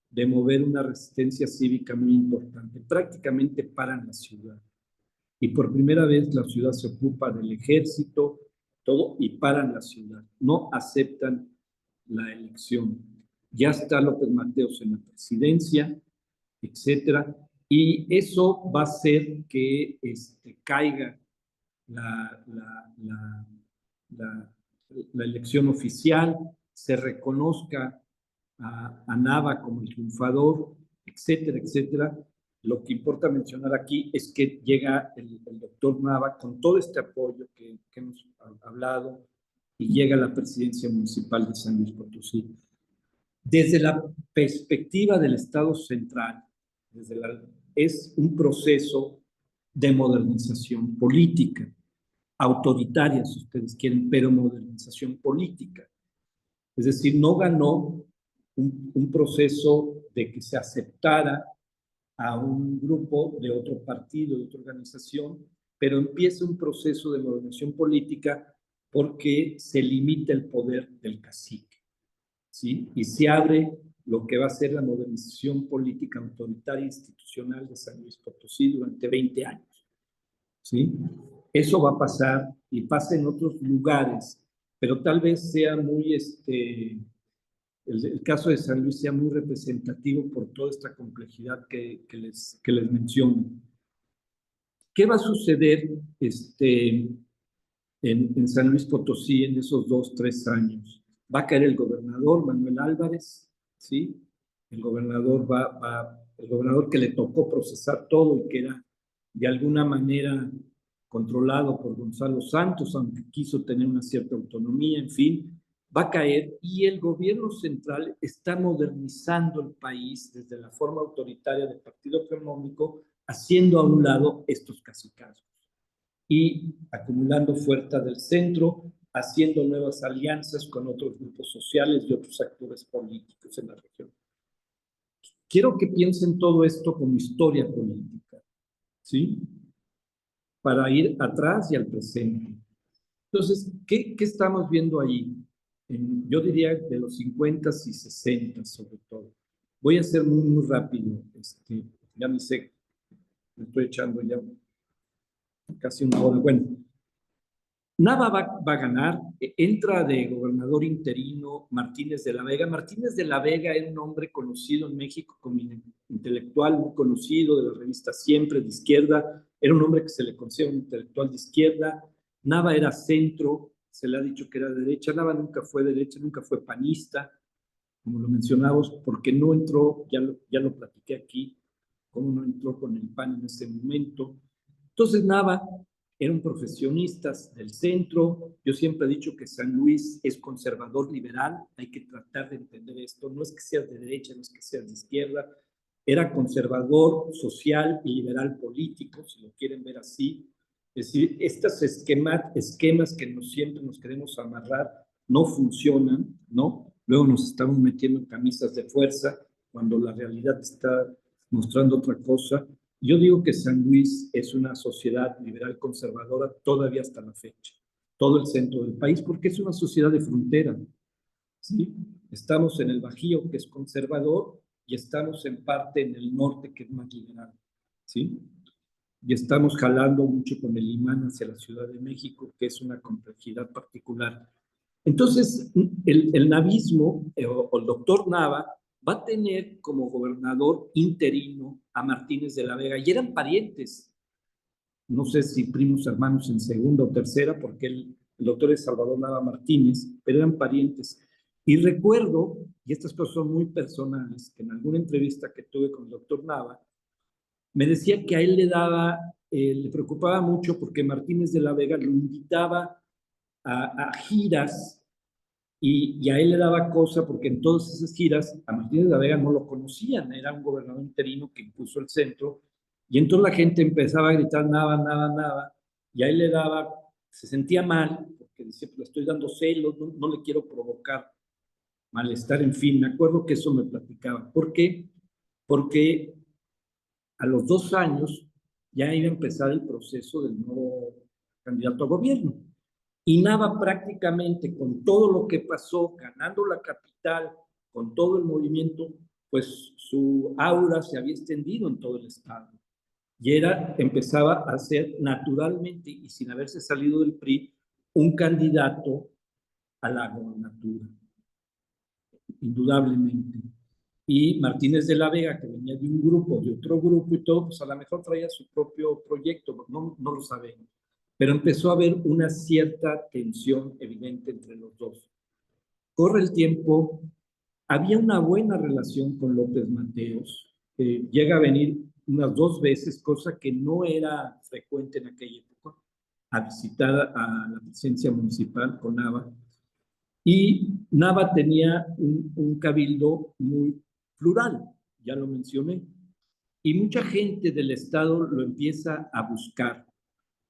Speaker 3: de mover una resistencia cívica muy importante. Prácticamente paran la ciudad. Y por primera vez la ciudad se ocupa del ejército, todo, y paran la ciudad. No aceptan la elección. Ya está López Mateos en la presidencia, etcétera, y eso va a hacer que caiga la, la, la, la, la elección oficial, se reconozca a Nava como el triunfador, etcétera, etcétera. Lo que importa mencionar aquí es que llega el doctor Nava con todo este apoyo que hemos hablado y llega a la presidencia municipal de San Luis Potosí. Desde la perspectiva del Estado central, es un proceso de modernización política, autoritaria, si ustedes quieren, pero modernización política. Es decir, no ganó un proceso de que se aceptara a un grupo de otro partido, de otra organización, pero empieza un proceso de modernización política porque se limita el poder del cacique, ¿sí? Y se abre lo que va a ser la modernización política autoritaria institucional de San Luis Potosí durante 20 años, ¿sí? Eso va a pasar y pasa en otros lugares, pero tal vez sea muy, el caso de San Luis sea muy representativo por toda esta complejidad que les menciono. ¿Qué va a suceder en San Luis Potosí en esos 2, 3 años? Va a caer el gobernador Manuel Álvarez, ¿sí? El gobernador el gobernador que le tocó procesar todo y que era de alguna manera controlado por Gonzalo Santos, aunque quiso tener una cierta autonomía, en fin, va a caer y el gobierno central está modernizando el país desde la forma autoritaria del partido económico, haciendo a un lado estos cacicazgos y acumulando fuerza del centro, haciendo nuevas alianzas con otros grupos sociales y otros actores políticos en la región. Quiero que piensen todo esto como historia política, ¿sí? Para ir atrás y al presente. Entonces, ¿qué estamos viendo allí? Yo diría de los 50 y 60 sobre todo. Voy a ser muy, muy rápido. Ya me sé, me estoy echando ya casi una hora. Bueno, Nava va a ganar, entra de gobernador interino Martínez de la Vega. Martínez de la Vega era un hombre conocido en México como intelectual, muy conocido de la revista Siempre, de izquierda. Era un hombre que se le considera un intelectual de izquierda. Nava era centro, se le ha dicho que era derecha. Nava nunca fue derecha, nunca fue panista, como lo mencionamos, porque no entró, ya lo platiqué aquí, cómo no entró con el PAN en ese momento. Entonces Nava era un profesionista del centro. Yo siempre he dicho que San Luis es conservador liberal, hay que tratar de entender esto, no es que seas de derecha, no es que seas de izquierda, era conservador social y liberal político, si lo quieren ver así. Es decir, estos esquemas que siempre nos queremos amarrar no funcionan, ¿no? Luego nos estamos metiendo en camisas de fuerza cuando la realidad está mostrando otra cosa. Yo digo que San Luis es una sociedad liberal conservadora todavía hasta la fecha, todo el centro del país, porque es una sociedad de frontera, ¿sí? Estamos en el Bajío, que es conservador, y estamos en parte en el norte, que es más liberal, ¿sí? Y estamos jalando mucho con el imán hacia la Ciudad de México, que es una complejidad particular. Entonces, el navismo, o el doctor Nava, va a tener como gobernador interino a Martínez de la Vega, y eran parientes, no sé si primos hermanos en segunda o tercera, porque el doctor es Salvador Nava Martínez, pero eran parientes. Y recuerdo, y estas cosas son muy personales, que en alguna entrevista que tuve con el doctor Nava, me decía que a él le preocupaba mucho porque Martínez de la Vega lo invitaba a giras y a él le daba cosa porque en todas esas giras a Martínez de la Vega no lo conocían, era un gobernador interino que impuso el centro y entonces la gente empezaba a gritar Nava, Nava, Nava y a él le daba, se sentía mal porque decía, pues le estoy dando celos, no le quiero provocar malestar, en fin, me acuerdo que eso me platicaba. ¿Por qué? Porque a los 2 años ya iba a empezar el proceso del nuevo candidato a gobierno. Y Nava prácticamente con todo lo que pasó, ganando la capital, con todo el movimiento, pues su aura se había extendido en todo el estado. Y empezaba a ser naturalmente y sin haberse salido del PRI, un candidato a la gobernatura, indudablemente. Y Martínez de la Vega, que venía de un grupo, de otro grupo y todo, pues a lo mejor traía su propio proyecto, no lo sabemos. Pero empezó a haber una cierta tensión evidente entre los dos. Corre el tiempo, había una buena relación con López Mateos, llega a venir unas 2 veces, cosa que no era frecuente en aquella época, a visitar a la presidencia municipal con Nava. Y Nava tenía un cabildo muy plural, ya lo mencioné, y mucha gente del estado lo empieza a buscar,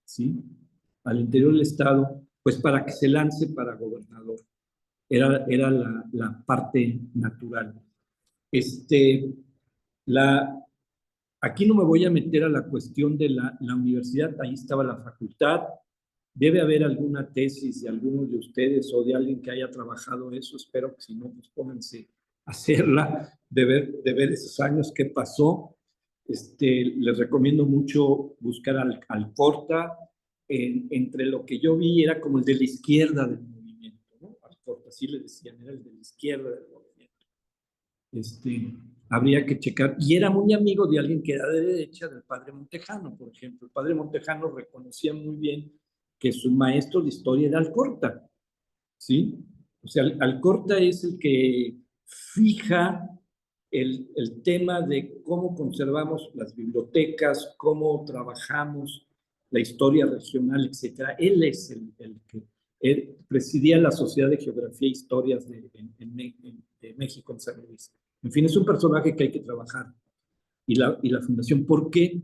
Speaker 3: ¿sí? Al interior del estado, pues para que se lance para gobernador. Era la parte natural. Este, la, Aquí no me voy a meter a la cuestión de la universidad, ahí estaba la facultad. Debe haber alguna tesis de algunos de ustedes o de alguien que haya trabajado eso. Espero que si no, pues pónganse a hacerla, de ver esos años que pasó. Les recomiendo mucho buscar al Corta. Entre lo que yo vi era como el de la izquierda del movimiento, ¿no? Alcorta, así le decían, era el de la izquierda del movimiento. Habría que checar. Y era muy amigo de alguien que era de derecha, del padre Montejano, por ejemplo. El padre Montejano reconocía muy bien que su maestro de historia era Alcorta, ¿sí? O sea, Alcorta es el que fija el tema de cómo conservamos las bibliotecas, cómo trabajamos la historia regional, etcétera. Él es el que presidía la Sociedad de Geografía e Historias de México en San Luis. En fin, es un personaje que hay que trabajar. Y la fundación, ¿por qué?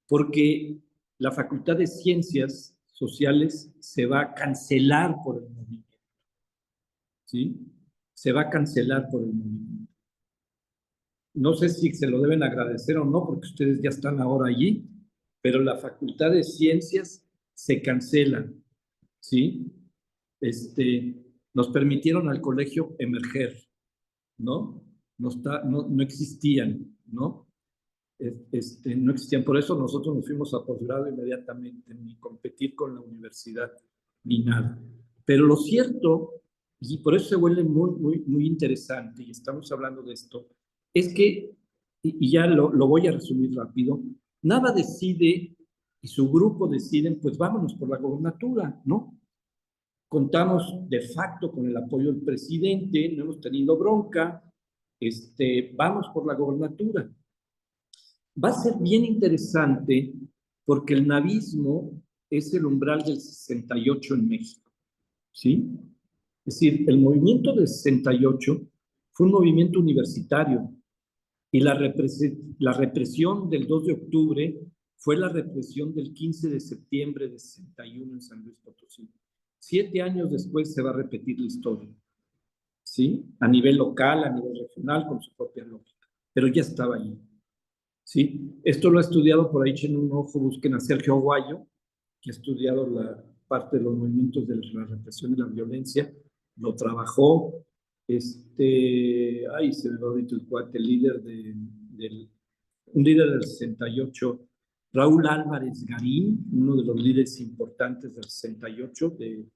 Speaker 3: Porque la Facultad de Ciencias Sociales se va a cancelar por el movimiento, ¿sí? Se va a cancelar por el movimiento. No sé si se lo deben agradecer o no, porque ustedes ya están ahora allí, pero la Facultad de Ciencias se cancela, ¿sí? Nos permitieron al colegio emerger, ¿no? No existían, ¿no? No existían. Por eso nosotros nos fuimos a posgrado inmediatamente, ni competir con la universidad. ni nada. Pero lo cierto, y por eso se vuelve muy interesante, y estamos hablando de esto, es que, y ya lo voy a resumir rápido, Nava decide y su grupo deciden, pues vámonos por la gobernatura, ¿no? Contamos de facto con el apoyo del presidente, no hemos tenido bronca, vamos por la gobernatura. Va a ser bien interesante porque el navismo es el umbral del 68 en México, ¿sí? Es decir, el movimiento del 68 fue un movimiento universitario y la represión del 2 de octubre fue la represión del 15 de septiembre de 61 en San Luis Potosí. 7 años después se va a repetir la historia, ¿sí? A nivel local, a nivel regional, con su propia lógica, pero ya estaba ahí, ¿sí? Esto lo ha estudiado, por ahí echen un ojo, busquen a Sergio Aguayo, que ha estudiado la parte de los movimientos de la represión y la violencia, lo trabajó, ay, se me va ahorita el cuate, un líder del 68, Raúl Álvarez Garín, uno de los líderes importantes del 68, de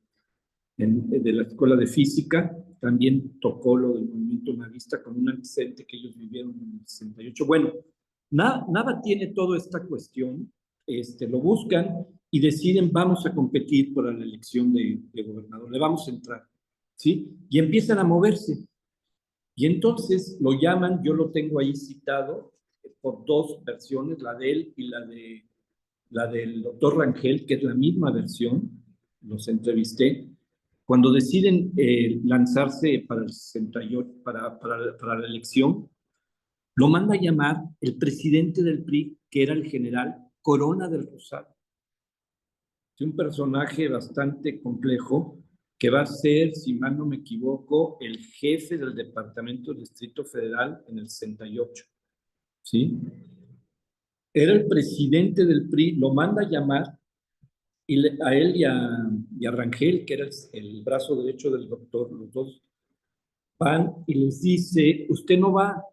Speaker 3: la Escuela de Física, también tocó lo del movimiento navista con un antecedente que ellos vivieron en el 68. Bueno, Nava tiene toda esta cuestión, lo buscan y deciden, vamos a competir por la elección de gobernador, le vamos a entrar, ¿sí? Y empiezan a moverse. Y entonces lo llaman, yo lo tengo ahí citado por dos versiones, la de él y la del doctor Rangel, que es la misma versión, los entrevisté, cuando deciden lanzarse para el 68, para la elección, lo manda a llamar el presidente del PRI, que era el general Corona del Rosario. Es un personaje bastante complejo que va a ser, si mal no me equivoco, el jefe del Departamento del Distrito Federal en el 68. ¿Sí? Era el presidente del PRI, lo manda a llamar y a él y a Rangel, que era el brazo derecho del doctor, los dos van y les dice, usted no va,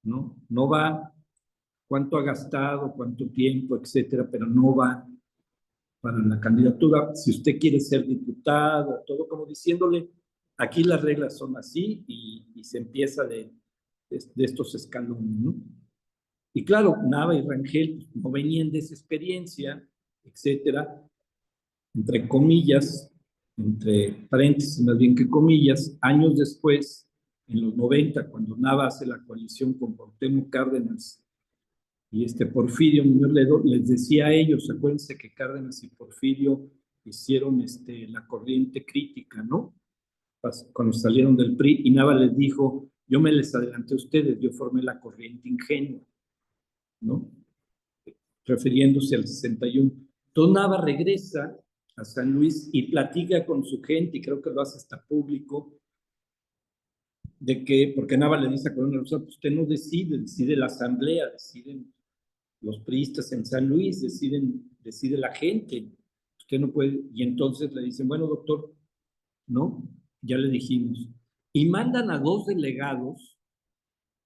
Speaker 3: no va, cuánto ha gastado, cuánto tiempo, etcétera, pero no va para la candidatura, si usted quiere ser diputado, todo como diciéndole, aquí las reglas son así y se empieza de estos escalones, ¿no? Y claro, Nava y Rangel no venían de esa experiencia, etcétera, entre comillas, entre paréntesis más bien que comillas, años después, en los 90, cuando Nava hace la coalición con Cuauhtémoc Cárdenas y Porfirio Muñoz Ledo, les decía a ellos, acuérdense que Cárdenas y Porfirio hicieron la corriente crítica, ¿no? Cuando salieron del PRI, y Nava les dijo, yo me les adelanté a ustedes, yo formé la corriente ingenua, ¿no? Refiriéndose al 61. Entonces Nava regresa a San Luis y platica con su gente, y creo que lo hace hasta público, de que, porque Nava le dice a Corona Rosa, pues usted no decide la asamblea, deciden los priistas en San Luis, decide la gente, usted no puede, y entonces le dicen, bueno, doctor, no, ya le dijimos, y mandan a dos delegados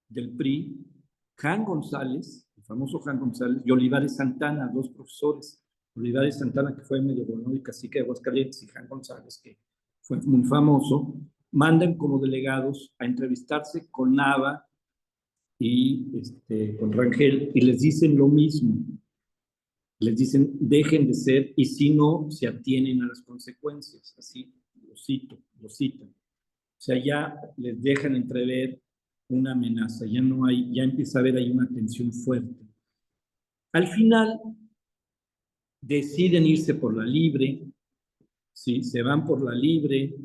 Speaker 3: del PRI, Jan González, el famoso Jan González, y Olivares Santana, dos profesores, Olivares Santana, que fue medio gobernador y cacique de Aguascalientes, y Jan González, que fue muy famoso, mandan como delegados a entrevistarse con Nava y con Rangel, y les dicen lo mismo. Les dicen, dejen de ser, y si no, se atienen a las consecuencias. Así lo citan. O sea, ya les dejan entrever una amenaza, ya empieza a haber ahí una tensión fuerte. Al final, deciden irse por la libre, ¿sí? Se van por la libre,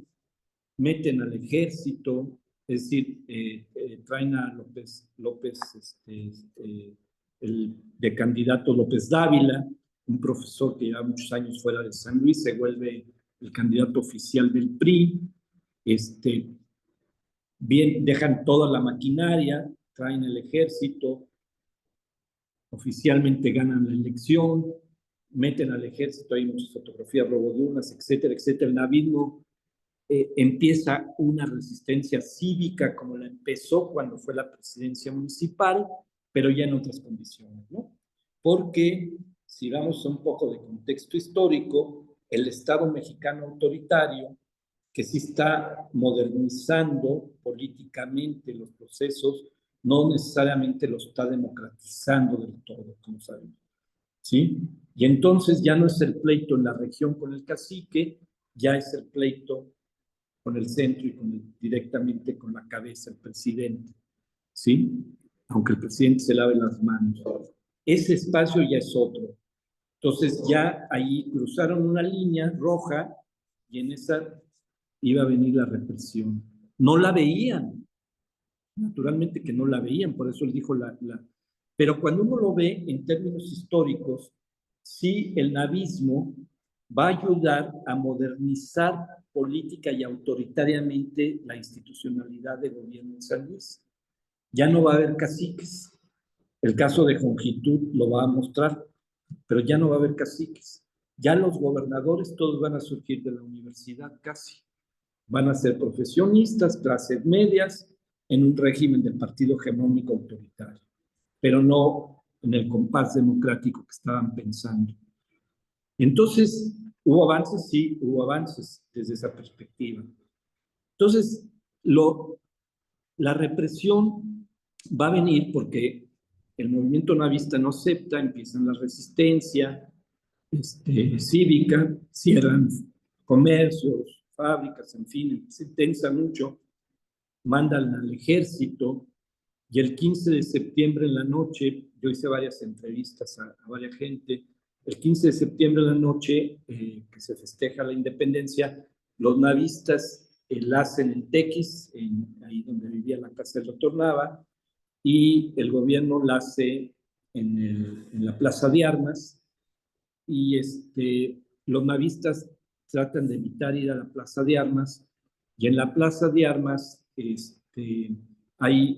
Speaker 3: meten al ejército, es decir, traen a López el de candidato López Dávila, un profesor que lleva muchos años fuera de San Luis, se vuelve el candidato oficial del PRI, bien, dejan toda la maquinaria, traen el ejército, oficialmente ganan la elección, meten al ejército, hay muchas fotografías, robo de urnas, etcétera, etcétera. El navismo empieza una resistencia cívica como la empezó cuando fue la presidencia municipal, pero ya en otras condiciones, ¿no? Porque, si vamos a un poco de contexto histórico, el Estado mexicano autoritario, que sí está modernizando políticamente los procesos, no necesariamente los está democratizando del todo, como sabemos, ¿sí? Y entonces ya no es el pleito en la región con el cacique, ya es el pleito con el centro y directamente con la cabeza, el presidente, ¿sí? Aunque el presidente se lave las manos. Ese espacio ya es otro. Entonces ya ahí cruzaron una línea roja y en esa iba a venir la represión. No la veían, naturalmente que no la veían, por eso él dijo Pero cuando uno lo ve en términos históricos, sí, el navismo va a ayudar a modernizar política y autoritariamente la institucionalidad de gobierno en San Luis. Ya no va a haber caciques. El caso de Jongitud lo va a mostrar, pero ya no va a haber caciques. Ya los gobernadores todos van a surgir de la universidad casi. Van a ser profesionistas, clases medias, en un régimen del partido hegemónico autoritario, pero no en el compás democrático que estaban pensando. Entonces, ¿hubo avances? Sí, hubo avances desde esa perspectiva. Entonces, la represión va a venir porque el movimiento navista no acepta, empiezan la resistencia cívica, cierran comercios, fábricas, en fin, se tensa mucho, mandan al ejército y el 15 de septiembre en la noche, yo hice varias entrevistas a varias gente, el 15 de septiembre en la noche, que se festeja la independencia, los navistas la hacen en Tequis, ahí donde vivía la casa del doctor Nava, y el gobierno la hace en la Plaza de Armas, y los navistas tratan de evitar ir a la Plaza de Armas, y en la Plaza de Armas hay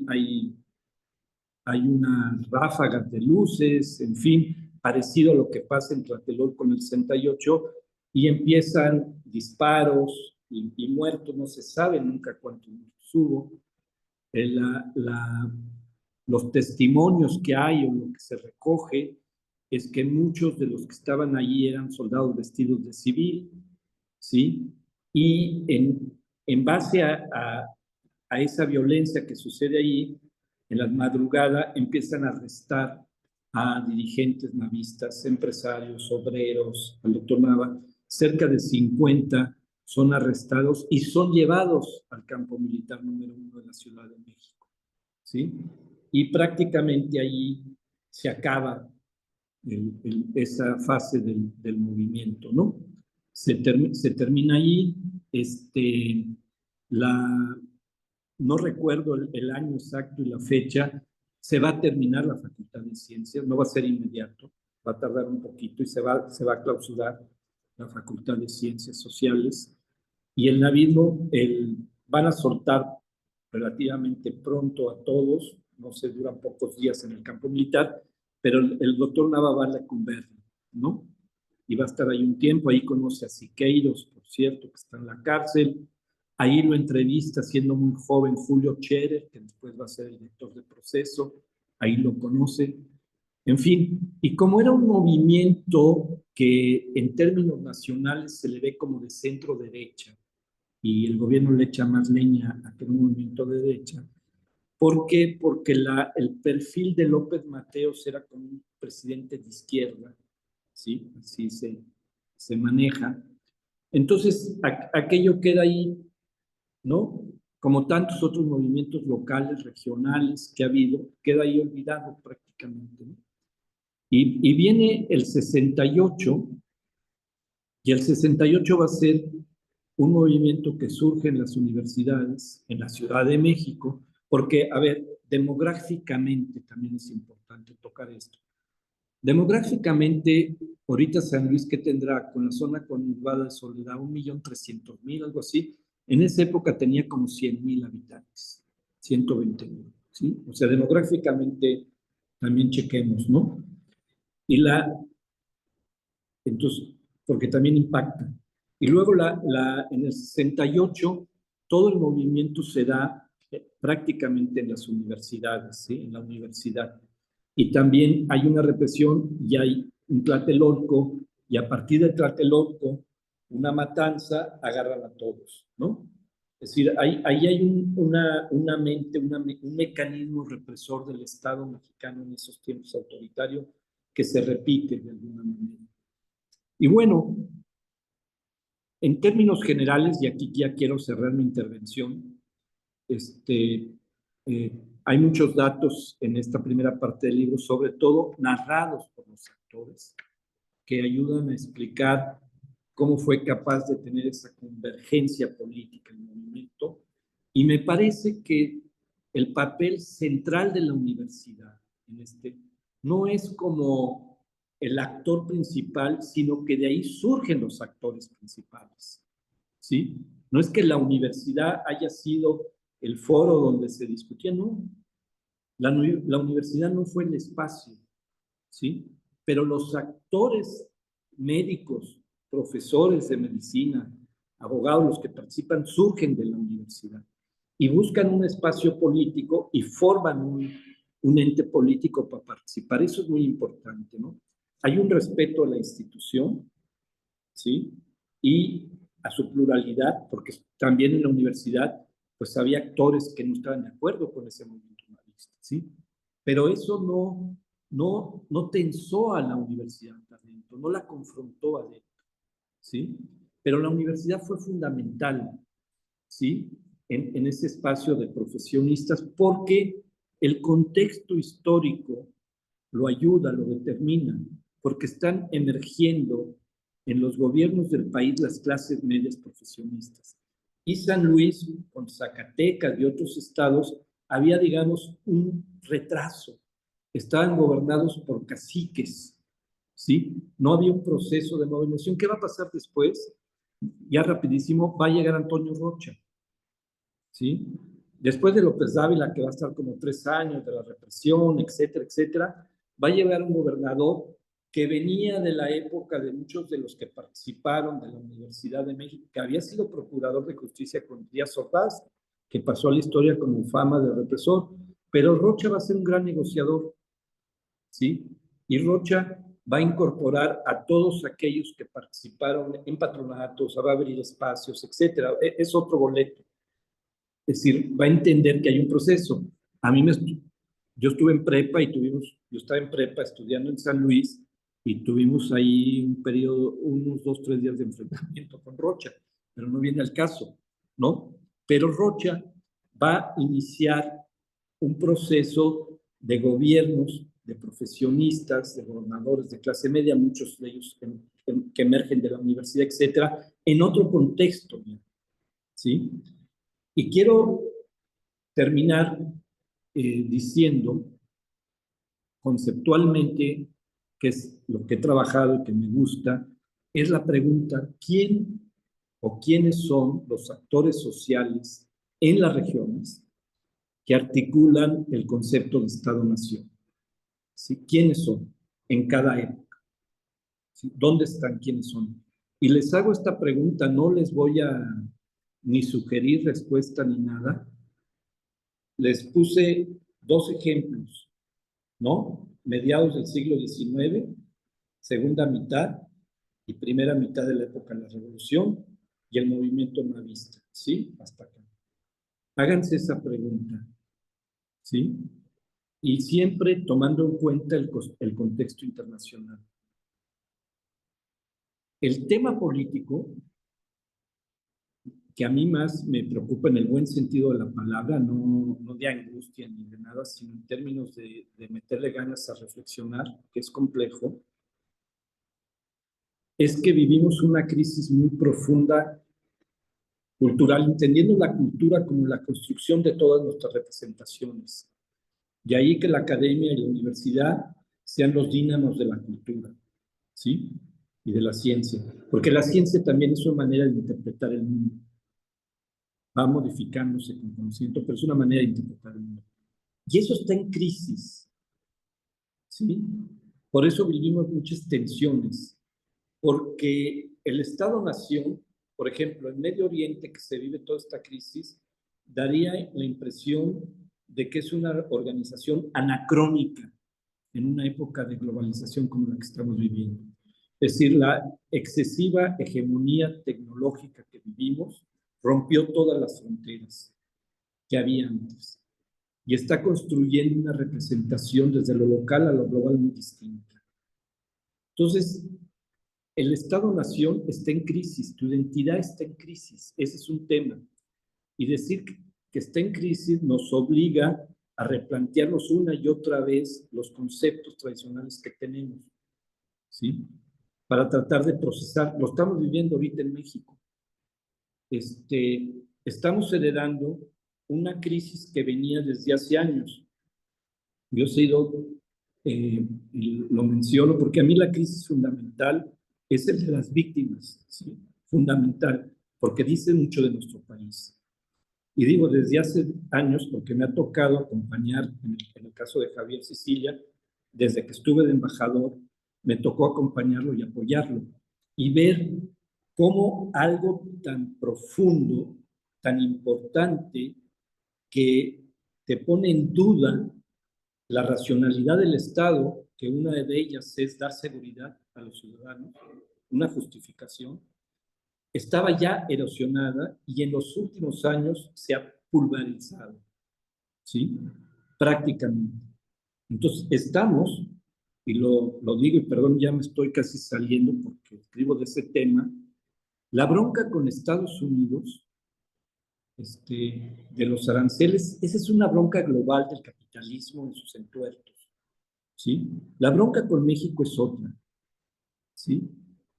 Speaker 3: unas ráfagas de luces, en fin, parecido a lo que pasa en Tlatelolco con el 68, y empiezan disparos y muertos, no se sabe nunca cuántos hubo. Los testimonios que hay o lo que se recoge es que muchos de los que estaban allí eran soldados vestidos de civil, ¿sí? Y en base a esa violencia que sucede ahí, en la madrugada empiezan a arrestar a dirigentes navistas, empresarios, obreros, al doctor Nava, cerca de 50 son arrestados y son llevados al campo militar número 1 de la Ciudad de México, ¿sí? Y prácticamente ahí se acaba esa fase del movimiento, ¿no? Se termina ahí, no recuerdo el año exacto y la fecha, se va a terminar la Facultad de Ciencias, no va a ser inmediato, va a tardar un poquito y se va a clausurar la Facultad de Ciencias Sociales, y el navismo van a soltar relativamente pronto a todos, no se duran pocos días en el campo militar, pero el doctor Nava va a la Converge, ¿no? Y va a estar ahí un tiempo, ahí conoce a Siqueiros, por cierto, que está en la cárcel, ahí lo entrevista siendo muy joven Julio Scherer, que después va a ser el director de proceso, ahí lo conoce, en fin, y como era un movimiento que en términos nacionales se le ve como de centro derecha, y el gobierno le echa más leña a que era un movimiento de derecha. ¿Por qué? Porque el perfil de López Mateos era como un presidente de izquierda, ¿sí? Así se maneja. Entonces, aquello queda ahí, ¿no? Como tantos otros movimientos locales, regionales que ha habido, queda ahí olvidado prácticamente, ¿no? Y viene el 68, y el 68 va a ser un movimiento que surge en las universidades, en la Ciudad de México, porque, a ver, demográficamente también es importante tocar esto. Demográficamente, ahorita San Luis, ¿qué tendrá? Con la zona conurbada de Soledad, 1.300.000, algo así. En esa época tenía como 100.000 habitantes, 120.000, ¿sí? O sea, demográficamente también chequemos, ¿no? Entonces, porque también impacta. Y luego en el 68, todo el movimiento se da prácticamente en las universidades, ¿sí? En la universidad. Y también hay una represión y hay un Tlatelolco, y a partir de Tlatelolco una matanza, agarran a todos, ¿no? Es decir, ahí hay una mente, un mecanismo represor del Estado mexicano en esos tiempos autoritarios que se repite de alguna manera. Y bueno, en términos generales, y aquí ya quiero cerrar mi intervención, hay muchos datos en esta primera parte del libro, sobre todo narrados por los actores, que ayudan a explicar cómo fue capaz de tener esa convergencia política en el movimiento. Y me parece que el papel central de la universidad en no es como el actor principal, sino que de ahí surgen los actores principales, ¿sí? No es que la universidad haya sido el foro donde se discutía, no. La universidad no fue el espacio, ¿sí? Pero los actores médicos, profesores de medicina, abogados, los que participan, surgen de la universidad y buscan un espacio político y forman un ente político para participar. Eso es muy importante, ¿no? Hay un respeto a la institución, ¿sí? Y a su pluralidad, porque también en la universidad, pues había actores que no estaban de acuerdo con ese movimiento humanista, ¿sí? Pero eso no tensó a la universidad adentro, no la confrontó adentro, ¿sí? Pero la universidad fue fundamental, ¿sí? En ese espacio de profesionistas, porque el contexto histórico lo ayuda, lo determina, porque están emergiendo en los gobiernos del país las clases medias profesionistas. Y San Luis, con Zacatecas y otros estados, había, digamos, un retraso. Estaban gobernados por caciques, ¿sí? No había un proceso de modernización. ¿Qué va a pasar después? Ya rapidísimo, va a llegar Antonio Rocha, ¿sí? Después de López Dávila, que va a estar como 3 años de la represión, etcétera, etcétera, va a llegar un gobernador que venía de la época de muchos de los que participaron de la Universidad de México, que había sido procurador de justicia con Díaz Ordaz, que pasó a la historia como fama de represor, pero Rocha va a ser un gran negociador, ¿sí? Y Rocha va a incorporar a todos aquellos que participaron en patronatos, va a abrir espacios, etcétera. Es otro boleto. Es decir, va a entender que hay un proceso. A mí yo estuve en prepa y yo estaba en prepa estudiando en San Luis y tuvimos ahí un periodo, unos 2, 3 días de enfrentamiento con Rocha, pero no viene al caso, ¿no? Pero Rocha va a iniciar un proceso de gobiernos, de profesionistas, de gobernadores de clase media, muchos de ellos que emergen de la universidad, etcétera, en otro contexto, ¿sí? Y quiero terminar diciendo conceptualmente, que es lo que he trabajado y que me gusta, es la pregunta: ¿quién o quiénes son los actores sociales en las regiones que articulan el concepto de Estado-Nación? ¿Sí? ¿Quiénes son en cada época? ¿Sí? ¿Dónde están? ¿Quiénes son? Y les hago esta pregunta, no les voy a ni sugerir respuesta ni nada. Les puse 2 ejemplos, ¿no? Mediados del siglo XIX, segunda mitad y primera mitad de la época de la Revolución y el movimiento maoísta, ¿sí? Hasta acá. Háganse esa pregunta, ¿sí? Y siempre tomando en cuenta el contexto internacional. El tema político que a mí más me preocupa en el buen sentido de la palabra, no de angustia ni de nada, sino en términos de meterle ganas a reflexionar, que es complejo, es que vivimos una crisis muy profunda cultural, entendiendo la cultura como la construcción de todas nuestras representaciones. De ahí que la academia y la universidad sean los dínamos de la cultura, ¿sí? Y de la ciencia, porque la ciencia también es una manera de interpretar el mundo. Va modificándose con conocimiento, pero es una manera de interpretar el mundo. Y eso está en crisis, ¿sí? Por eso vivimos muchas tensiones, porque el Estado-Nación, por ejemplo, en Medio Oriente, que se vive toda esta crisis, daría la impresión de que es una organización anacrónica en una época de globalización como la que estamos viviendo. Es decir, la excesiva hegemonía tecnológica que vivimos rompió todas las fronteras que había antes y está construyendo una representación desde lo local a lo global muy distinta. Entonces, el Estado-Nación está en crisis, tu identidad está en crisis, ese es un tema. Y decir que está en crisis nos obliga a replantearnos una y otra vez los conceptos tradicionales que tenemos, ¿sí? Para tratar de procesar. Lo estamos viviendo ahorita en México. Estamos heredando una crisis que venía desde hace años. Yo he sido, lo menciono porque a mí la crisis fundamental es el de las víctimas, ¿sí? Fundamental, porque dice mucho de nuestro país. Y digo desde hace años porque me ha tocado acompañar, en el caso de Javier Sicilia, desde que estuve de embajador, me tocó acompañarlo y apoyarlo y ver cómo algo tan profundo, tan importante, que te pone en duda la racionalidad del Estado, que una de ellas es dar seguridad a los ciudadanos, una justificación, estaba ya erosionada y en los últimos años se ha pulverizado, ¿sí? Prácticamente. Entonces, estamos, y lo digo, y perdón, ya me estoy casi saliendo porque escribo de ese tema, la bronca con Estados Unidos, de los aranceles, esa es una bronca global del capitalismo en sus entuertos, ¿sí? La bronca con México es otra, ¿sí?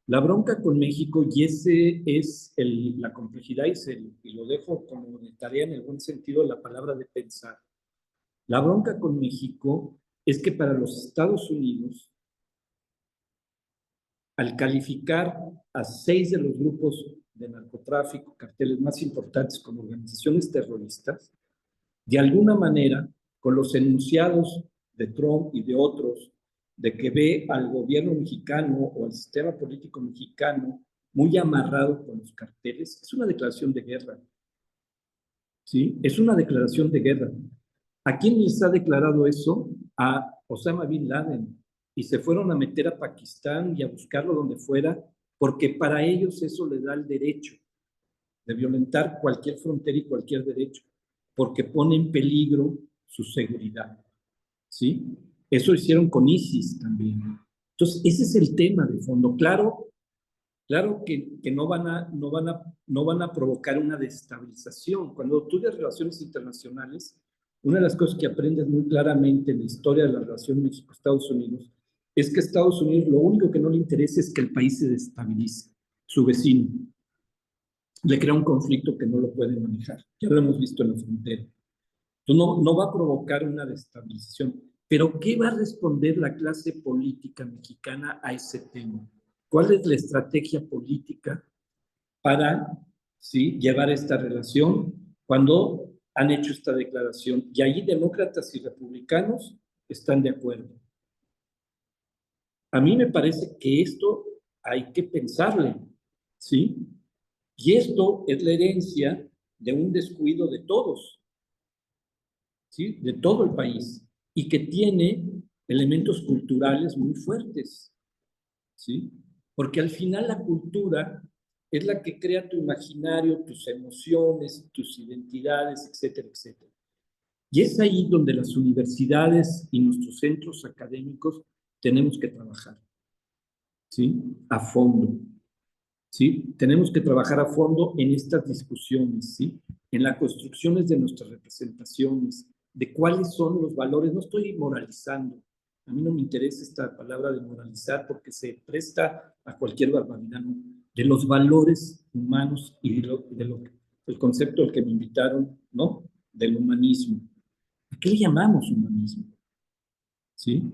Speaker 3: La bronca con México, y ese es la complejidad, y lo dejo como de tarea en el buen sentido de la palabra de pensar. La bronca con México es que para los Estados Unidos, al calificar a 6 de los grupos de narcotráfico, carteles más importantes como organizaciones terroristas, de alguna manera, con los enunciados de Trump y de otros, de que ve al gobierno mexicano o al sistema político mexicano muy amarrado con los carteles, es una declaración de guerra. ¿Sí? Es una declaración de guerra. ¿A quién les ha declarado eso? A Osama Bin Laden. Y se fueron a meter a Pakistán y a buscarlo donde fuera, porque para ellos eso le da el derecho de violentar cualquier frontera y cualquier derecho, porque pone en peligro su seguridad. ¿Sí? Eso hicieron con ISIS también. Entonces, ese es el tema de fondo. Claro, claro que no van a provocar una desestabilización. Cuando estudias relaciones internacionales, una de las cosas que aprendes muy claramente en la historia de la relación México-Estados Unidos es que a Estados Unidos lo único que no le interesa es que el país se desestabilice, su vecino. Le crea un conflicto que no lo puede manejar. Ya lo hemos visto en la frontera. Entonces, no va a provocar una desestabilización. Pero, ¿qué va a responder la clase política mexicana a ese tema? ¿Cuál es la estrategia política para, ¿sí?, llevar esta relación cuando han hecho esta declaración? Y ahí demócratas y republicanos están de acuerdo. A mí me parece que esto hay que pensarle, ¿sí? Y esto es la herencia de un descuido de todos, ¿sí? De todo el país, y que tiene elementos culturales muy fuertes, ¿sí? Porque al final la cultura es la que crea tu imaginario, tus emociones, tus identidades, etcétera, etcétera. Y es ahí donde las universidades y nuestros centros académicos tenemos que trabajar, ¿sí? A fondo, ¿sí? Tenemos que trabajar a fondo en estas discusiones, ¿sí? En las construcciones de nuestras representaciones, de cuáles son los valores. No estoy moralizando. A mí no me interesa esta palabra de moralizar porque se presta a cualquier barbaridad, ¿no? De los valores humanos y el concepto al que me invitaron, ¿no? Del humanismo. ¿A qué le llamamos humanismo? ¿Sí?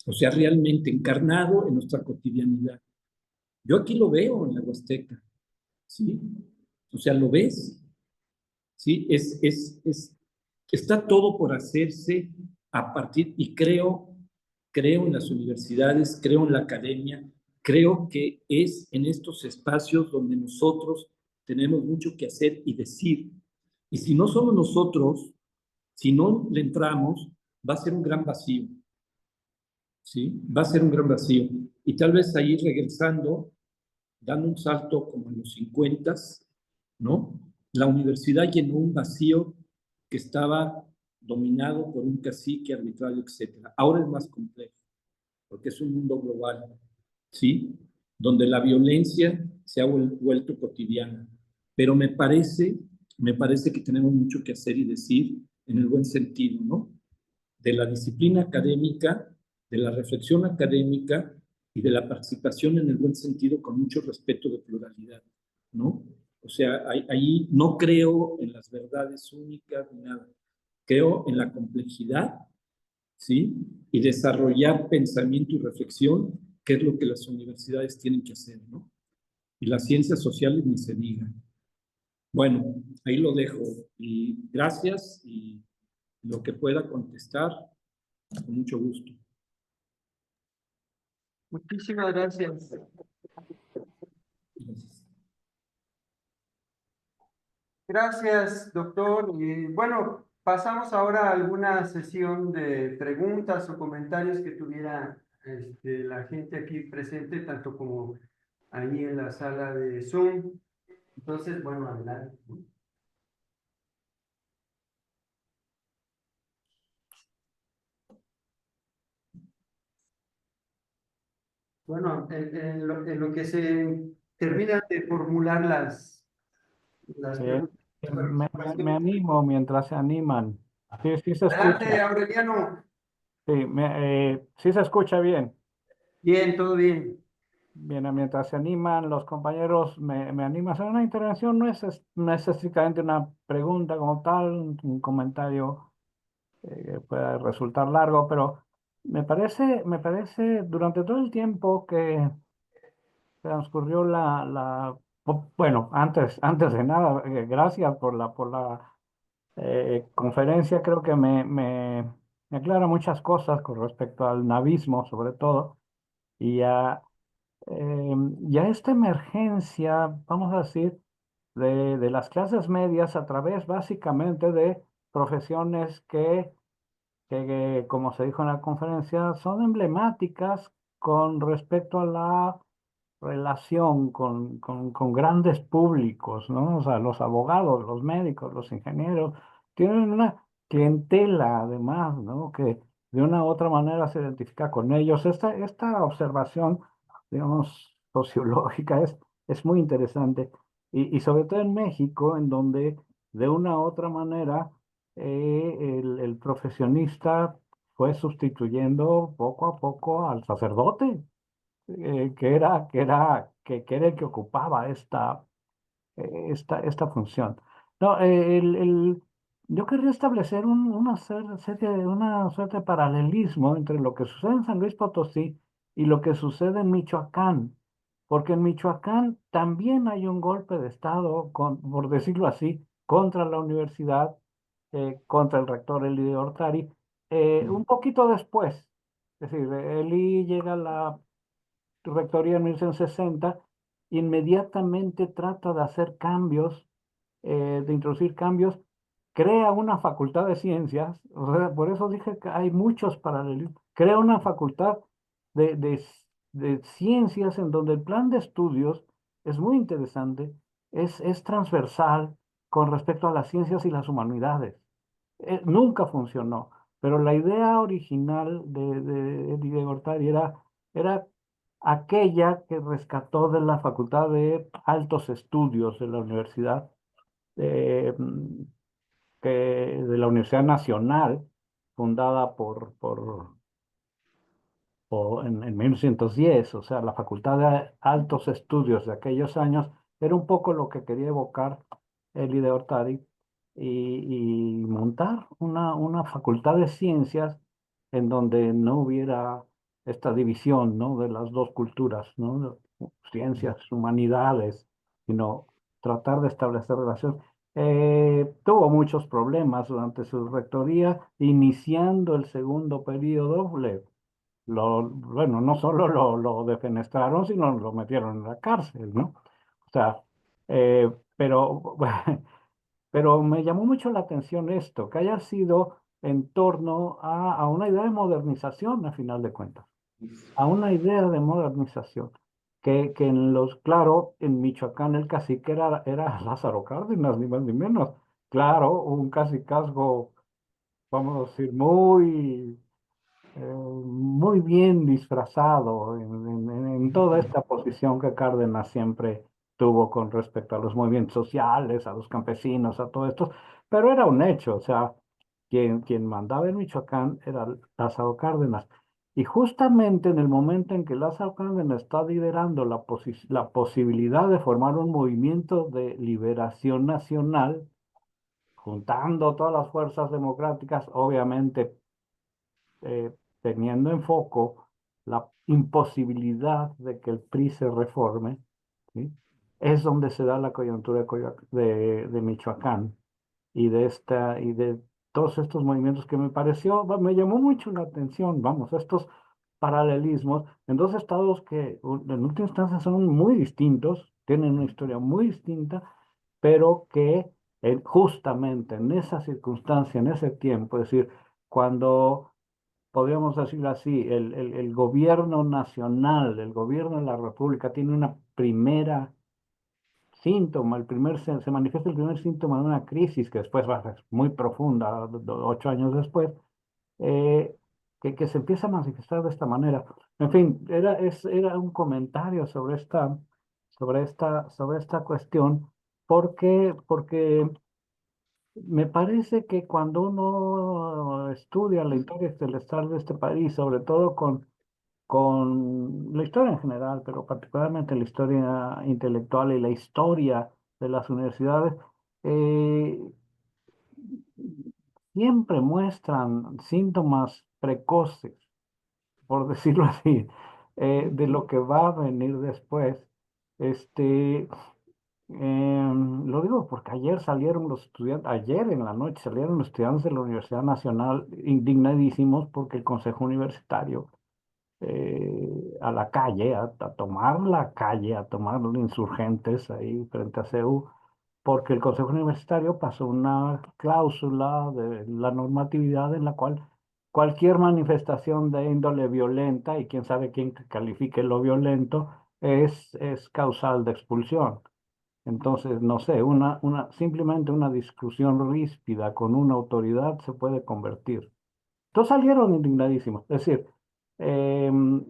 Speaker 3: O sea, realmente encarnado en nuestra cotidianidad. Yo aquí lo veo en la Huasteca, ¿sí? O sea, ¿lo ves? ¿Sí? Está todo por hacerse a partir, y creo en las universidades, creo en la academia, creo que es en estos espacios donde nosotros tenemos mucho que hacer y decir. Y si no somos nosotros, si no le entramos, va a ser un gran vacío. ¿sí? Va a ser un gran vacío. Y tal vez ahí regresando, dando un salto como en los 50, ¿no? La universidad llenó un vacío que estaba dominado por un cacique arbitrario, etcétera. Ahora es más complejo, porque es un mundo global, ¿sí? Donde la violencia se ha vuelto cotidiana. Pero me parece que tenemos mucho que hacer y decir en el buen sentido, ¿no? De la disciplina académica, de la reflexión académica y de la participación en el buen sentido con mucho respeto de pluralidad, ¿no? O sea, ahí no creo en las verdades únicas ni nada. Creo en la complejidad, ¿sí? Y desarrollar pensamiento y reflexión, que es lo que las universidades tienen que hacer, ¿no? Y las ciencias sociales ni se digan. Bueno, ahí lo dejo. Y gracias y lo que pueda contestar, con mucho gusto.
Speaker 1: Muchísimas gracias.
Speaker 3: Gracias.
Speaker 1: Gracias, doctor. Y bueno, pasamos ahora a alguna sesión de preguntas o comentarios que tuviera la gente aquí presente, tanto como ahí en la sala de Zoom. Entonces, bueno, adelante. Bueno, en lo que se terminan de formular las
Speaker 2: Sí,
Speaker 1: preguntas.
Speaker 2: me animo mientras se animan. Sí, sí se
Speaker 1: Adelante,
Speaker 2: escucha.
Speaker 1: Aureliano.
Speaker 2: Sí, sí se escucha bien.
Speaker 1: Bien, todo bien.
Speaker 2: Bien, mientras se animan los compañeros, me anima a hacer una intervención. No es estrictamente una pregunta como tal, un comentario que pueda resultar largo, pero me parece durante todo el tiempo que transcurrió bueno, antes de nada, gracias por la conferencia. Creo que me aclara muchas cosas con respecto al navismo, sobre todo, y y a esta emergencia, vamos a decir, de las clases medias a través básicamente de profesiones que, como se dijo en la conferencia, son emblemáticas con respecto a la relación con grandes públicos, ¿no? O sea, los abogados, los médicos, los ingenieros, tienen una clientela además, ¿no? Que de una u otra manera se identifica con ellos. Esta observación, digamos, sociológica es muy interesante y sobre todo en México, en donde de una u otra manera el profesionista fue sustituyendo poco a poco al sacerdote, que era el que ocupaba esta función. No, yo querría establecer una suerte de paralelismo entre lo que sucede en San Luis Potosí y lo que sucede en Michoacán, porque en Michoacán también hay un golpe de Estado, por decirlo así, contra la universidad, contra el rector Eli Ortari, un poquito después. Es decir, Eli llega a la rectoría en 1960, inmediatamente trata de hacer cambios, de introducir cambios, crea una facultad de ciencias. O sea, por eso dije que hay muchos paralelismos, crea una facultad de ciencias en donde el plan de estudios es muy interesante, es transversal con respecto a las ciencias y las humanidades. Nunca funcionó, pero la idea original de Gortari era aquella que rescató de la Facultad de Altos Estudios de la Universidad, eh, mm, de la Universidad Nacional, fundada en 1910. O sea, la Facultad de Altos Estudios de aquellos años era un poco lo que quería evocar Eli de Ortari y montar una facultad de ciencias en donde no hubiera esta división, ¿no? De las dos culturas, ¿no? Ciencias, humanidades, sino tratar de establecer relación. Tuvo muchos problemas durante su rectoría, iniciando el segundo periodo. Bueno, no solo lo defenestraron, sino lo metieron en la cárcel, ¿no? O sea, pero, pero me llamó mucho la atención esto, que haya sido en torno a una idea de modernización, a final de cuentas. a una idea de modernización. Que claro, en Michoacán el cacique era Lázaro Cárdenas, ni más ni menos. Claro, un cacicazgo, vamos a decir, muy bien disfrazado en toda esta posición que Cárdenas siempre tuvo con respecto a los movimientos sociales, a los campesinos, a todo esto, pero era un hecho, o sea, quien mandaba en Michoacán era Lázaro Cárdenas. Y justamente en el momento en que Lázaro Cárdenas está liderando la posibilidad de formar un movimiento de liberación nacional, juntando todas las fuerzas democráticas, obviamente teniendo en foco la imposibilidad de que el PRI se reforme, ¿sí? Es donde se da la coyuntura de Michoacán y de todos estos movimientos que me llamó mucho la atención, vamos, estos paralelismos en dos estados que en última instancia son muy distintos, tienen una historia muy distinta, pero que justamente en esa circunstancia, en ese tiempo, es decir, cuando podríamos decirlo así, el gobierno nacional, el gobierno de la República tiene una primera síntoma, se manifiesta el primer síntoma de una crisis que después va a ser muy profunda, 8 años después, eh, que se empieza a manifestar de esta manera. En fin, era un comentario sobre esta cuestión, porque me parece que cuando uno estudia la historia celestial de este país, sobre todo con la historia en general, pero particularmente la historia intelectual y la historia de las universidades, eh, siempre muestran síntomas precoces, por decirlo así, de lo que va a venir después. Este, lo digo porque ayer en la noche salieron los estudiantes de la Universidad Nacional indignadísimos porque el Consejo Universitario a la calle, a tomar la calle, a tomar los insurgentes ahí frente a CEU, porque el Consejo Universitario pasó una cláusula de la normatividad en la cual cualquier manifestación de índole violenta, y quién sabe quién califique lo violento, es causal de expulsión. Entonces, no sé, simplemente una discusión ríspida con una autoridad se puede convertir. Todos salieron indignadísimos. Es decir, em,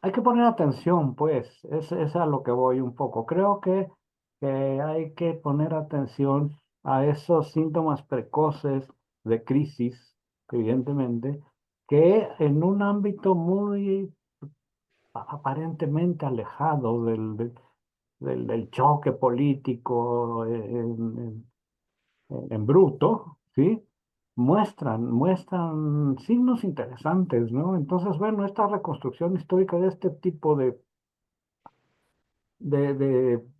Speaker 2: hay que poner atención, pues, es a lo que voy un poco. Creo que hay que poner atención a esos síntomas precoces de crisis, evidentemente, que en un ámbito muy aparentemente alejado del choque político en bruto, ¿sí? Muestran signos interesantes, ¿no? Entonces, bueno, esta reconstrucción histórica de este tipo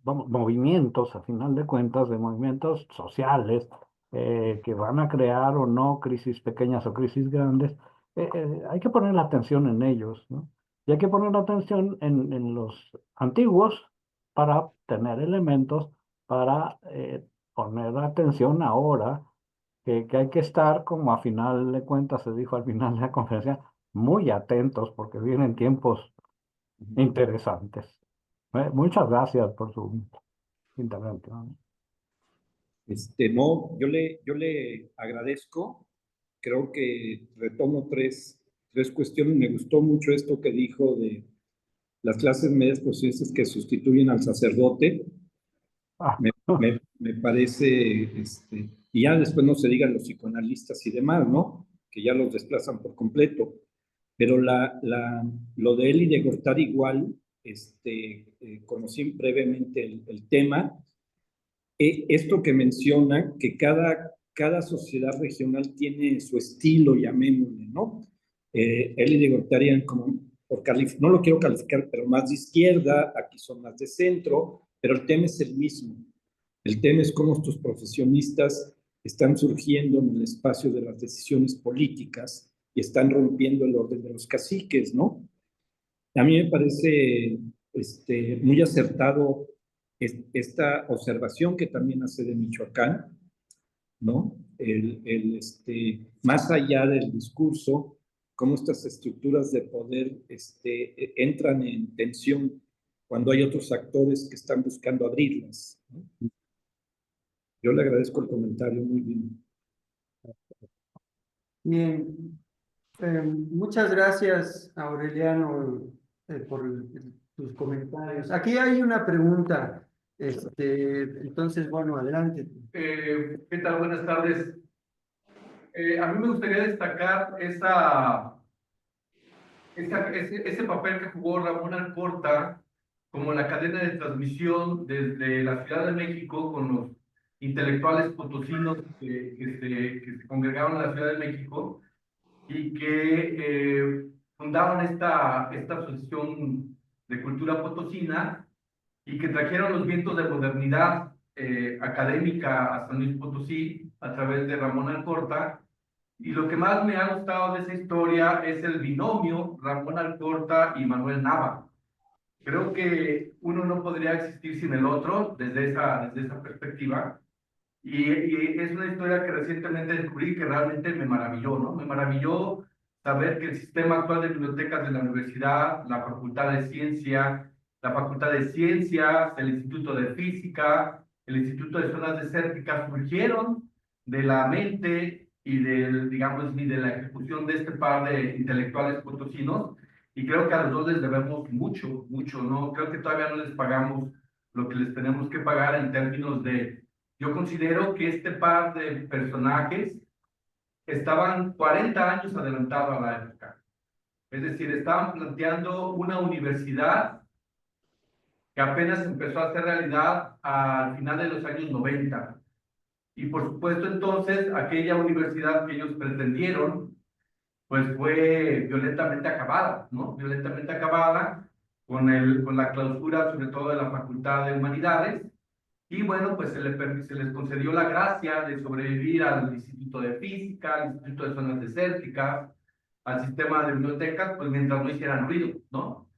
Speaker 2: vamos, movimientos, a final de cuentas, de movimientos sociales que van a crear o no crisis pequeñas o crisis grandes, hay que poner la atención en ellos, ¿no? Y hay que poner la atención en los antiguos para tener elementos para poner atención ahora, que hay que estar, como a final de cuentas se dijo al final de la conferencia, muy atentos porque vienen tiempos interesantes. Muchas gracias por su intervención.
Speaker 3: No, yo le agradezco. Creo que retomo tres cuestiones. Me gustó mucho esto que dijo de las clases medias profesionales que sustituyen al sacerdote.
Speaker 2: Ah,
Speaker 3: Me parece, y ya después no se digan los psicoanalistas y demás, ¿no? Que ya los desplazan por completo. Pero lo de él y de Gortari igual, conocí brevemente el tema. Esto que menciona, que cada sociedad regional tiene su estilo, llamémosle, ¿no? Él y de Gortari eran como, no lo quiero calificar, pero más de izquierda, aquí son más de centro, pero el tema es el mismo. El tema es cómo estos profesionistas están surgiendo en el espacio de las decisiones políticas y están rompiendo el orden de los caciques, ¿no? A mí me parece muy acertado esta observación que también hace de Michoacán, ¿no? Más allá del discurso, cómo estas estructuras de poder entran en tensión cuando hay otros actores que están buscando abrirlas, ¿no? Yo le agradezco el comentario, muy bien.
Speaker 1: Bien, muchas gracias, Aureliano, por tus comentarios. Aquí hay una pregunta, entonces, bueno, adelante.
Speaker 4: ¿Qué tal? Buenas tardes. A mí me gustaría destacar ese papel que jugó Ramón Alcorta como la cadena de transmisión desde la Ciudad de México con los intelectuales potosinos que se congregaban en la Ciudad de México y que fundaron esta asociación de cultura potosina y que trajeron los vientos de modernidad académica a San Luis Potosí a través de Ramón Alcorta. Y lo que más me ha gustado de esa historia es el binomio Ramón Alcorta y Manuel Nava. Creo que uno no podría existir sin el otro desde esa perspectiva. Y es una historia que recientemente descubrí que realmente me maravilló, ¿no? Me maravilló saber que el sistema actual de bibliotecas de la universidad, la Facultad de Ciencia, la Facultad de Ciencias, el Instituto de Física, el Instituto de Zonas Desérticas surgieron de la mente y digamos, y de la ejecución de este par de intelectuales potosinos. Y creo que a los dos les debemos mucho, mucho, ¿no? Creo que todavía no les pagamos lo que les tenemos que pagar en términos de... Yo considero que este par de personajes estaban 40 años adelantados a la época. Es decir, estaban planteando una universidad que apenas empezó a hacer realidad al final de los años 90. Y por supuesto, entonces, aquella universidad que ellos pretendieron, pues fue violentamente acabada, ¿no? Violentamente acabada con la clausura, sobre todo de la Facultad de Humanidades. Y bueno, pues se les concedió la gracia de sobrevivir al Instituto de Física, al Instituto de Zonas Desérticas, al sistema de bibliotecas, pues mientras no hicieran ruido, ¿no?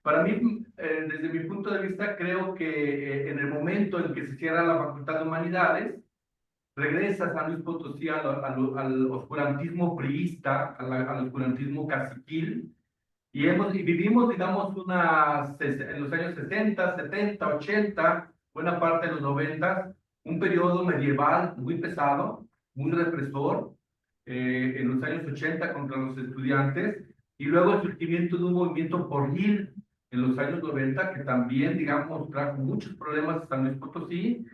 Speaker 4: Para mí, desde mi punto de vista, creo que en el momento en que se cierra la Facultad de Humanidades, regresa San Luis Potosí al oscurantismo priista, al oscurantismo caciquil, y vivimos, digamos, en los años 60, 70, 80, buena parte de los 90, un periodo medieval muy pesado, muy represor, en los años 80 contra los estudiantes, y luego el surgimiento de un movimiento porril en los años 90, que también, digamos, trajo muchos problemas a San Luis Potosí,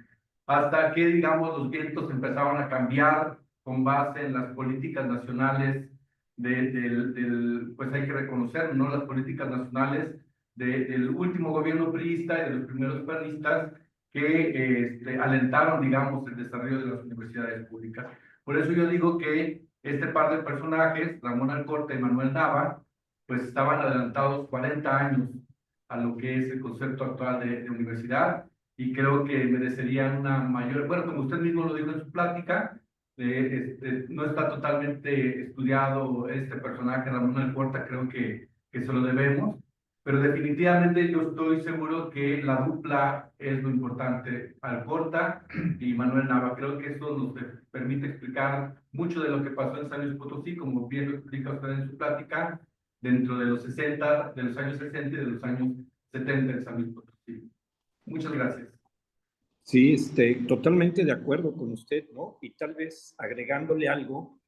Speaker 4: hasta que, digamos, los vientos empezaron a cambiar con base en las políticas nacionales pues hay que reconocer, ¿no? Las políticas nacionales del último gobierno priista y de los primeros panistas que alentaron, digamos, el desarrollo de las universidades públicas. Por eso yo digo que este par de personajes, Ramón Alcorta y Manuel Nava, pues estaban adelantados 40 años a lo que es el concepto actual de universidad, y creo que merecerían una mayor, bueno, como usted mismo lo dijo en su plática, no está totalmente estudiado este personaje, Ramón Alcorta, creo que se lo debemos, pero definitivamente yo estoy seguro que la dupla es lo importante, Alcorta y Manuel Nava. Creo que eso nos permite explicar mucho de lo que pasó en San Luis Potosí, como bien lo explica usted en su plática, dentro de los 60, de los años 60 y de los años 70 en San Luis Potosí. Muchas gracias.
Speaker 3: Sí, totalmente de acuerdo con usted, ¿no? Y tal vez agregándole algo,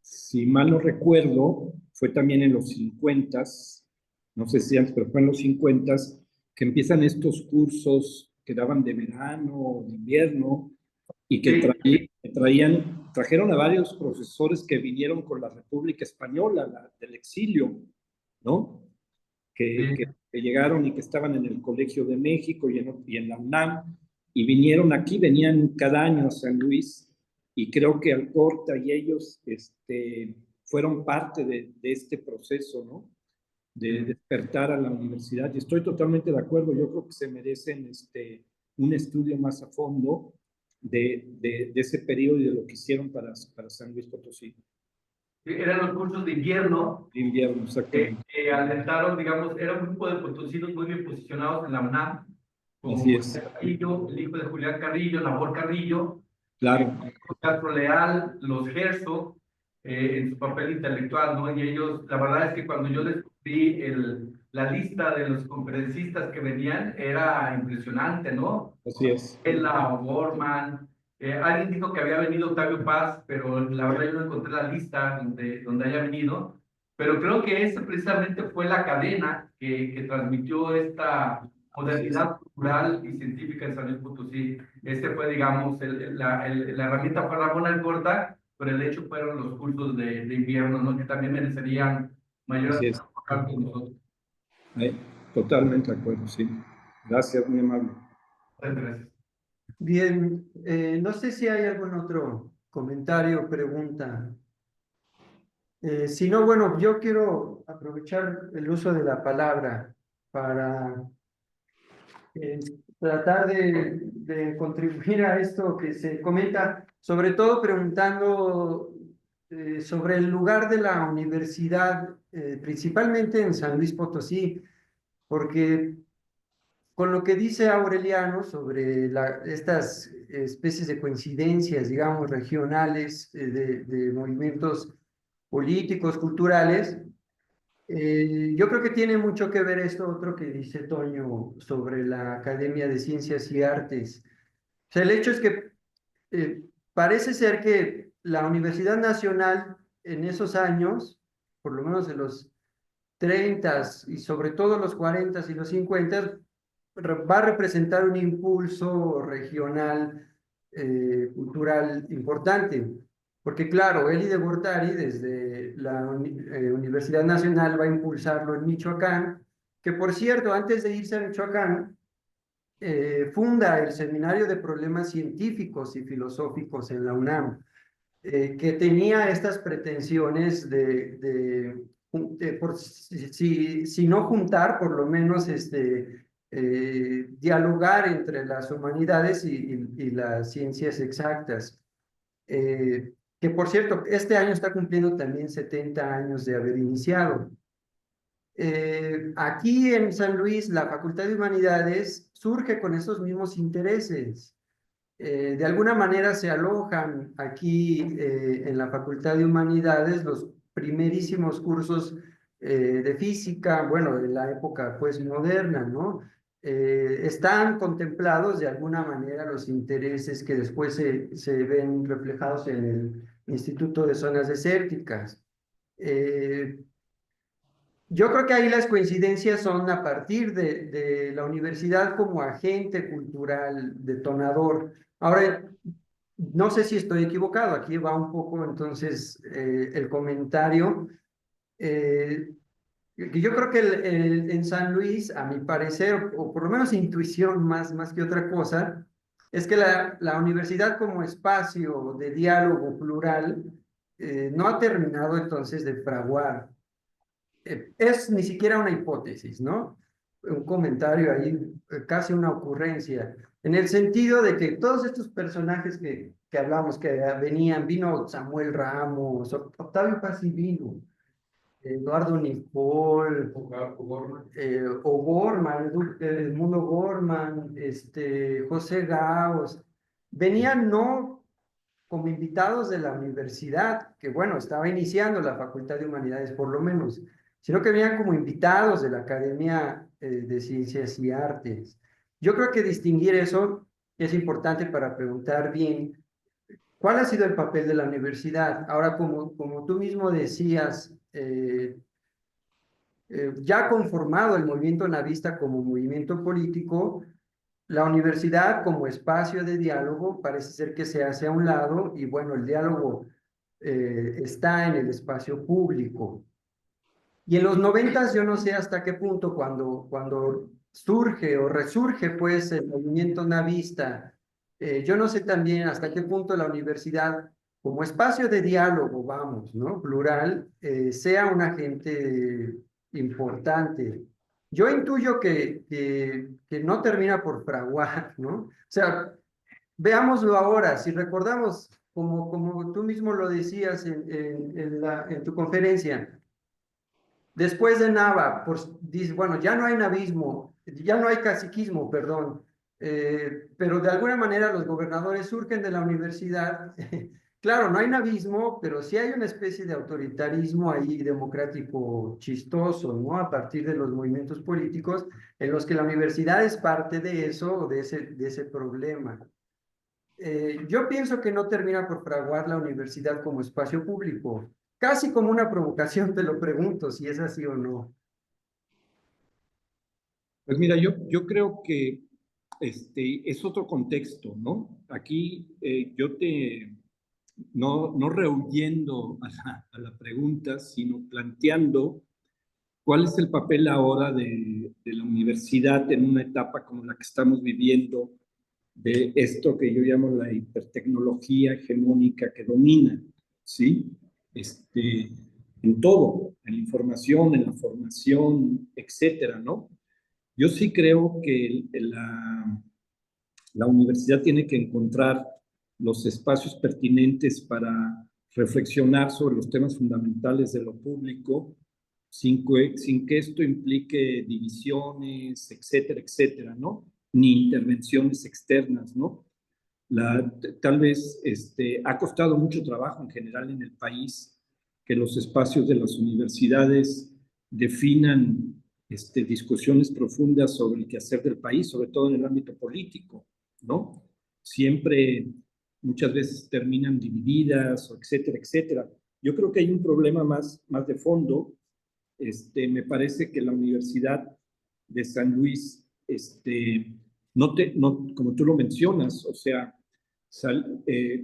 Speaker 3: si mal no recuerdo, fue también en los 50s, no sé si antes, pero fue en los 50s, que empiezan estos cursos que daban de verano, de invierno, y que trajeron a varios profesores que vinieron con la República Española, del exilio, ¿no? Que llegaron y que estaban en el Colegio de México y en la UNAM, y vinieron aquí, venían cada año a San Luis, y creo que Alcorta y ellos fueron parte de este proceso, ¿no? De despertar a la universidad, y estoy totalmente de acuerdo. Yo creo que se merecen un estudio más a fondo de ese periodo y de lo que hicieron para San Luis Potosí.
Speaker 4: Eran los cursos de invierno.
Speaker 3: De invierno, exactamente.
Speaker 4: Alentaron, digamos, era un grupo de potosinos muy bien posicionados en la UNAM, como
Speaker 3: Así es.
Speaker 4: Carrillo, el hijo de Julián Carrillo, Nabor Carrillo,
Speaker 3: Claro.
Speaker 4: Castro Leal, los Herzog, en su papel intelectual, ¿no? Y ellos, la verdad es que cuando yo descubrí la lista de los conferencistas que venían, era impresionante, ¿no?
Speaker 3: Así es.
Speaker 4: Ella, O'Gorman, alguien dijo que había venido Octavio Paz, pero la verdad yo no encontré la lista donde haya venido, pero creo que esa precisamente fue la cadena que transmitió esta modernidad cultural y científica en San Luis Potosí. Este fue, digamos, la herramienta fue Ramón Alcorta, pero el hecho fueron los cursos de invierno, ¿no? Que también merecerían mayor
Speaker 3: Así es.
Speaker 4: atención con nosotros.
Speaker 3: Totalmente de acuerdo, sí. Gracias, muy amable.
Speaker 4: Muchas gracias.
Speaker 1: Bien, no sé si hay algún otro comentario o pregunta. Si no, bueno, yo quiero aprovechar el uso de la palabra para eh, tratar de contribuir a esto que se comenta, sobre todo preguntando sobre el lugar de la universidad, principalmente en San Luis Potosí, porque con lo que dice Aureliano sobre estas especies de coincidencias, digamos, regionales de movimientos políticos, culturales, yo creo que tiene mucho que ver esto otro que dice Toño sobre la Academia de Ciencias y Artes. O sea, el hecho es que parece ser que la Universidad Nacional en esos años, por lo menos en los 30 y sobre todo los 40 y los 50, va a representar un impulso regional cultural importante. Porque claro, Elie de Gortari desde la Universidad Nacional va a impulsarlo en Michoacán, que por cierto, antes de irse a Michoacán, funda el Seminario de Problemas Científicos y Filosóficos en la UNAM, que tenía estas pretensiones por, si no juntar, por lo menos dialogar entre las humanidades y las ciencias exactas. Que por cierto, este año está cumpliendo también 70 años de haber iniciado. Aquí en San Luis, la Facultad de Humanidades surge con esos mismos intereses. De alguna manera se alojan aquí en la Facultad de Humanidades los primerísimos cursos de física, bueno, de la época pues moderna, ¿no? Están contemplados de alguna manera los intereses que después se ven reflejados en el Instituto de Zonas Desérticas. Yo creo que ahí las coincidencias son a partir de la universidad como agente cultural detonador. Ahora, no sé si estoy equivocado, aquí va un poco entonces el comentario. Que yo creo que en San Luis, a mi parecer, o por lo menos intuición más que otra cosa, es que la universidad como espacio de diálogo plural no ha terminado entonces de fraguar. Es ni siquiera una hipótesis, ¿no? Un comentario ahí, casi una ocurrencia, en el sentido de que todos estos personajes que hablamos, que vino Samuel Ramos, Octavio Paz y vino, Eduardo Nicol, O'Gorman, Edmundo Gorman, José Gaos, venían no como invitados de la universidad, que bueno, estaba iniciando la Facultad de Humanidades por lo menos, sino que venían como invitados de la Academia de Ciencias y Artes. Yo creo que distinguir eso es importante para preguntar bien cuál ha sido el papel de la universidad. Ahora, como tú mismo decías, ya conformado el movimiento navista como movimiento político, la universidad como espacio de diálogo parece ser que se hace a un lado y bueno, el diálogo está en el espacio público. Y en los 90 yo no sé hasta qué punto cuando surge o resurge pues el movimiento navista, yo no sé también hasta qué punto la universidad como espacio de diálogo, vamos, ¿no? Plural, sea un agente importante. Yo intuyo que no termina por fraguar, ¿no? O sea, veámoslo ahora, si recordamos, como tú mismo lo decías en tu conferencia, después de Nava, bueno, ya no hay navismo, ya no hay caciquismo, perdón, pero de alguna manera los gobernadores surgen de la universidad, Claro, no hay navismo, pero sí hay una especie de autoritarismo ahí democrático chistoso, ¿no? A partir de los movimientos políticos en los que la universidad es parte de eso, de ese problema. Yo pienso que no termina por fraguar la universidad como espacio público. Casi como una provocación te lo pregunto si es así o no.
Speaker 3: Pues mira, yo creo que es otro contexto, ¿no? Aquí no rehuyendo a la pregunta, sino planteando cuál es el papel ahora de la universidad en una etapa como la que estamos viviendo, de esto que yo llamo la hipertecnología hegemónica que domina, ¿sí? En todo, en la información, en la formación, etcétera, ¿no? Yo sí creo que la universidad tiene que encontrar los espacios pertinentes para reflexionar sobre los temas fundamentales de lo público, sin que esto implique divisiones, etcétera, etcétera, ¿no? Ni intervenciones externas, ¿no? Tal vez ha costado mucho trabajo en general en el país que los espacios de las universidades definan discusiones profundas sobre el quehacer del país, sobre todo en el ámbito político, ¿no? Siempre, muchas veces terminan divididas, etcétera, etcétera. Yo creo que hay un problema más de fondo. Me parece que la Universidad de San Luis, como tú lo mencionas, o sea,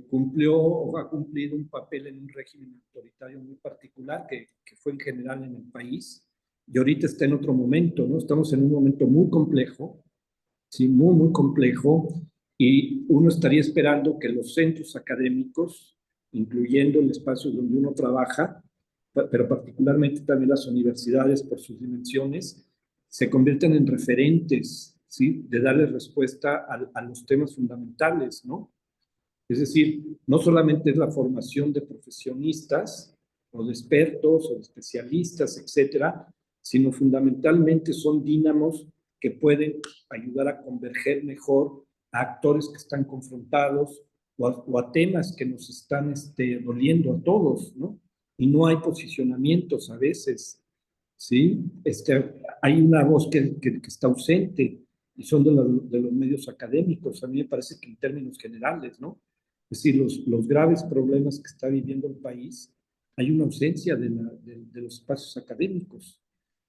Speaker 3: cumplió o ha cumplido un papel en un régimen autoritario muy particular que fue en general en el país, y ahorita está en otro momento, ¿no? Estamos en un momento muy complejo, sí, muy, muy complejo, y uno estaría esperando que los centros académicos, incluyendo el espacio donde uno trabaja, pero particularmente también las universidades por sus dimensiones, se conviertan en referentes, ¿sí? De darle respuesta a los temas fundamentales, ¿no? Es decir, no solamente es la formación de profesionistas o de expertos o de especialistas, etcétera, sino fundamentalmente son dínamos que pueden ayudar a converger mejor a actores que están confrontados o a temas que nos están doliendo a todos, ¿no? Y no hay posicionamientos a veces, ¿sí? Hay una voz que está ausente y son de los medios académicos. A mí me parece que en términos generales, ¿no? Es decir, los graves problemas que está viviendo el país, hay una ausencia de los espacios académicos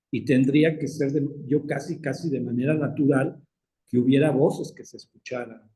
Speaker 3: y tendría que ser, yo casi de manera natural, que hubiera voces que se escucharan,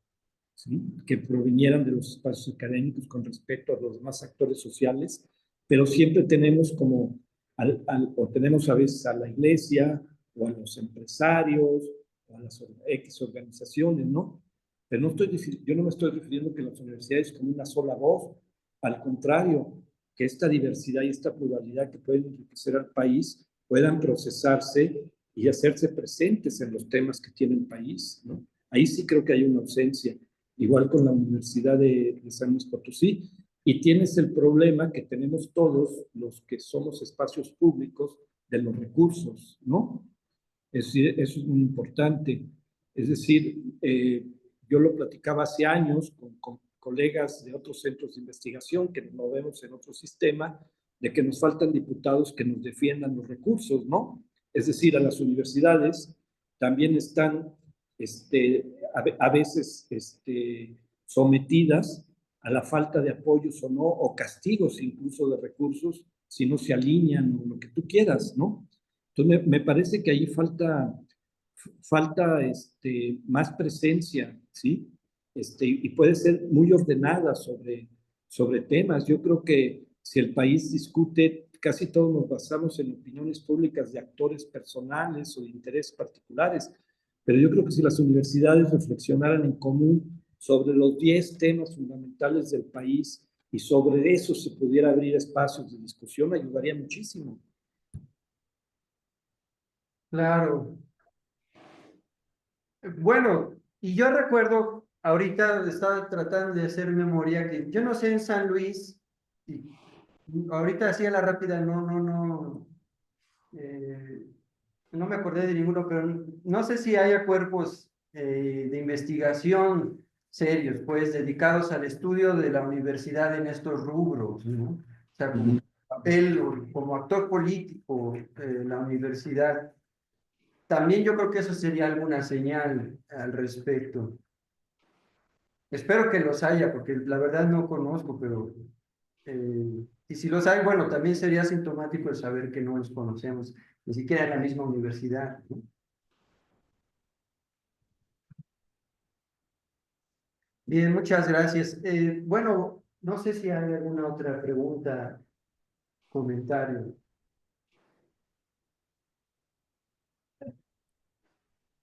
Speaker 3: ¿sí? Que provinieran de los espacios académicos con respecto a los demás actores sociales, pero siempre tenemos o tenemos a veces a la iglesia o a los empresarios o a las X organizaciones, ¿no? Pero yo no me estoy refiriendo que las universidades como una sola voz, al contrario, que esta diversidad y esta pluralidad que pueden enriquecer al país puedan procesarse y hacerse presentes en los temas que tiene el país, ¿no? Ahí sí creo que hay una ausencia, igual con la Universidad de San Luis Potosí, y tienes el problema que tenemos todos los que somos espacios públicos de los recursos, ¿no? Es decir, eso es muy importante. Es decir, yo lo platicaba hace años con colegas de otros centros de investigación que nos movemos en otro sistema, de que nos faltan diputados que nos defiendan los recursos, ¿no? Es decir, a las universidades también están a veces sometidas a la falta de apoyos o no, o castigos incluso de recursos, si no se alinean o lo que tú quieras, ¿no? Entonces, me parece que ahí falta más presencia, ¿sí? Y puede ser muy ordenada sobre temas. Yo creo que si el país discute, casi todos nos basamos en opiniones públicas de actores personales o de intereses particulares, pero yo creo que si las universidades reflexionaran en común sobre los 10 temas fundamentales del país y sobre eso se pudiera abrir espacios de discusión, ayudaría muchísimo.
Speaker 1: Claro. Bueno, y yo recuerdo, ahorita estaba tratando de hacer memoria, que yo no sé en San Luis, y ahorita hacía la rápida, eh, no me acordé de ninguno, pero no sé si haya cuerpos de investigación serios, pues, dedicados al estudio de la universidad en estos rubros, ¿no? O sea, como papel, como actor político, la universidad. También yo creo que eso sería alguna señal al respecto. Espero que los haya, porque la verdad no conozco, pero y si los hay, bueno, también sería sintomático el saber que no los conocemos, ni siquiera en la misma universidad, ¿no? Bien, muchas gracias. Bueno, no sé si hay alguna otra pregunta, comentario.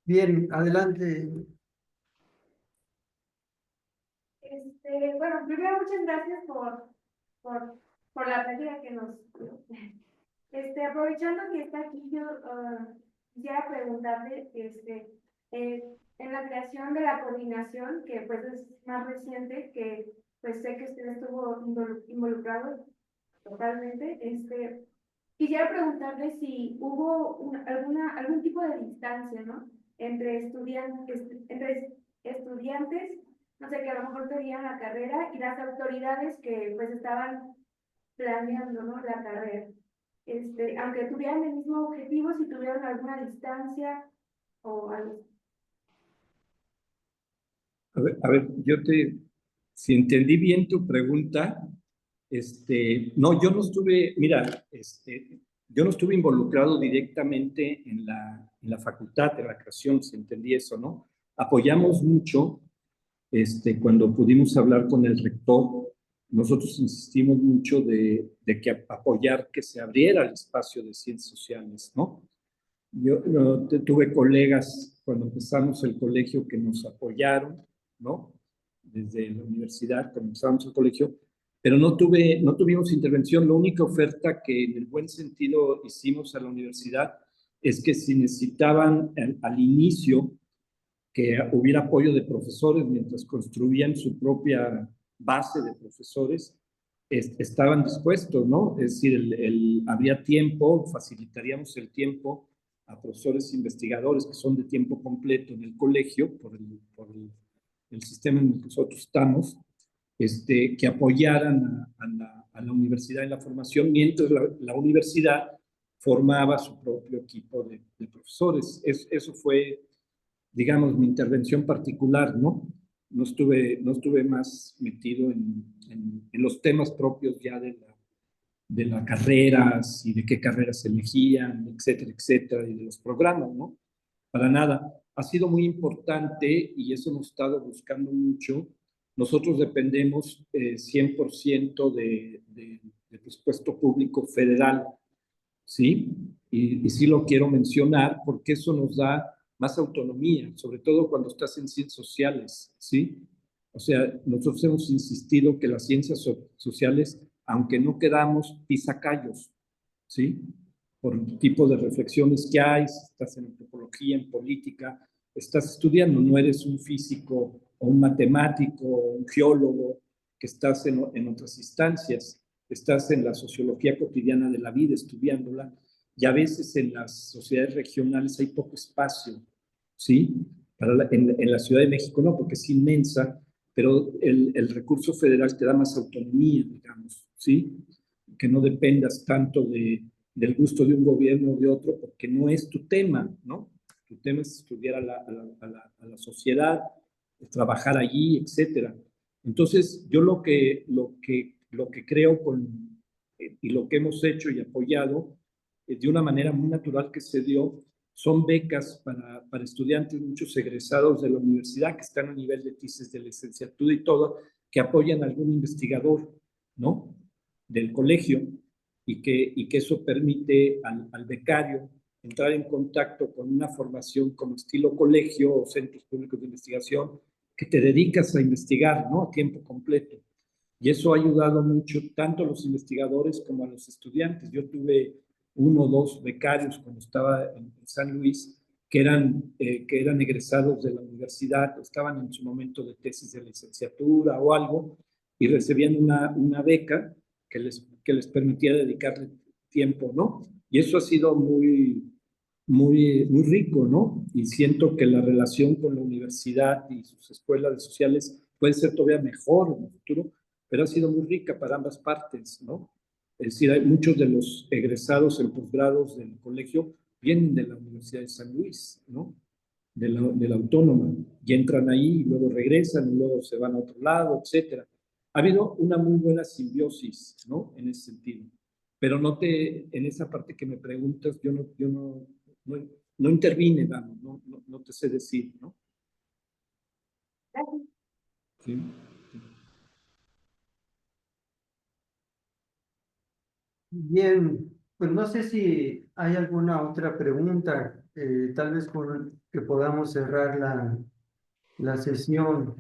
Speaker 1: Bien, adelante.
Speaker 5: Bueno, primero muchas gracias por la plática que nos... aprovechando que está aquí, yo quisiera preguntarle, en la creación de la coordinación, que pues es más reciente, que pues sé que usted estuvo involucrado totalmente, quisiera preguntarle si hubo algún tipo de distancia, ¿no? Entre estudiantes, no sé, que a lo mejor tenían la carrera y las autoridades que pues estaban planeando, ¿no? La carrera. Aunque tuvieran el mismo objetivo, si tuvieran alguna distancia o algo.
Speaker 3: A ver, si entendí bien tu pregunta, no, yo no estuve, mira, yo no estuve involucrado directamente en la facultad de la creación, si entendí eso, ¿no? Apoyamos mucho, cuando pudimos hablar con el rector, nosotros insistimos mucho de que apoyar que se abriera el espacio de ciencias sociales, ¿no? Yo tuve colegas cuando empezamos el colegio que nos apoyaron, ¿no? Desde la universidad, cuando empezamos el colegio, pero no tuvimos intervención. La única oferta que en el buen sentido hicimos a la universidad es que si necesitaban al inicio que hubiera apoyo de profesores mientras construían su propia base de profesores, estaban dispuestos, ¿no? Es decir, habría tiempo, facilitaríamos el tiempo a profesores investigadores que son de tiempo completo en el colegio, por el sistema en el que nosotros estamos, que apoyaran a la universidad en la formación, mientras la universidad formaba su propio equipo de profesores. Eso fue, digamos, mi intervención particular, ¿no? No estuve más metido en los temas propios ya de las carreras y de qué carreras se elegían, etcétera, y de los programas, ¿no? Para nada. Ha sido muy importante y eso hemos estado buscando mucho. Nosotros dependemos 100% de presupuesto público federal, ¿sí? Y sí lo quiero mencionar porque eso nos da más autonomía, sobre todo cuando estás en ciencias sociales, ¿sí? O sea, nosotros hemos insistido que las ciencias sociales, aunque no quedamos pisacallos, ¿sí? Por el tipo de reflexiones que hay, si estás en antropología, en política, estás estudiando, no eres un físico o un matemático o un geólogo que estás en otras instancias, estás en la sociología cotidiana de la vida estudiándola, y a veces en las sociedades regionales hay poco espacio, ¿sí? En la Ciudad de México no, porque es inmensa, pero el recurso federal te da más autonomía, digamos, ¿sí? Que no dependas tanto del gusto de un gobierno o de otro, porque no es tu tema, ¿no? Tu tema es estudiar a la sociedad, trabajar allí, etcétera. Entonces, yo lo que creo y lo que hemos hecho y apoyado de una manera muy natural que se dio son becas para estudiantes, muchos egresados de la universidad que están a nivel de tesis de licenciatura y todo, que apoyan a algún investigador, ¿no? Del colegio y que eso permite al becario entrar en contacto con una formación como estilo colegio o centros públicos de investigación que te dedicas a investigar, ¿no? A tiempo completo. Y eso ha ayudado mucho tanto a los investigadores como a los estudiantes. Yo tuve 1 o 2 becarios cuando estaba en San Luis que eran egresados de la universidad, estaban en su momento de tesis de licenciatura o algo, y recibían una beca que les permitía dedicarle tiempo, ¿no? Y eso ha sido muy, muy rico, ¿no? Y siento que la relación con la universidad y sus escuelas de sociales puede ser todavía mejor en el futuro, pero ha sido muy rica para ambas partes, ¿no? Es decir, hay muchos de los egresados en posgrados del colegio vienen de la Universidad de San Luis, ¿no? De la Autónoma, y entran ahí y luego regresan y luego se van a otro lado, etcétera. Ha habido una muy buena simbiosis, ¿no? En ese sentido. Pero en esa parte que me preguntas, yo no intervine, vamos, no te sé decir, ¿no?
Speaker 5: Gracias.
Speaker 3: Sí.
Speaker 1: Bien, pues no sé si hay alguna otra pregunta, tal vez con que podamos cerrar la sesión.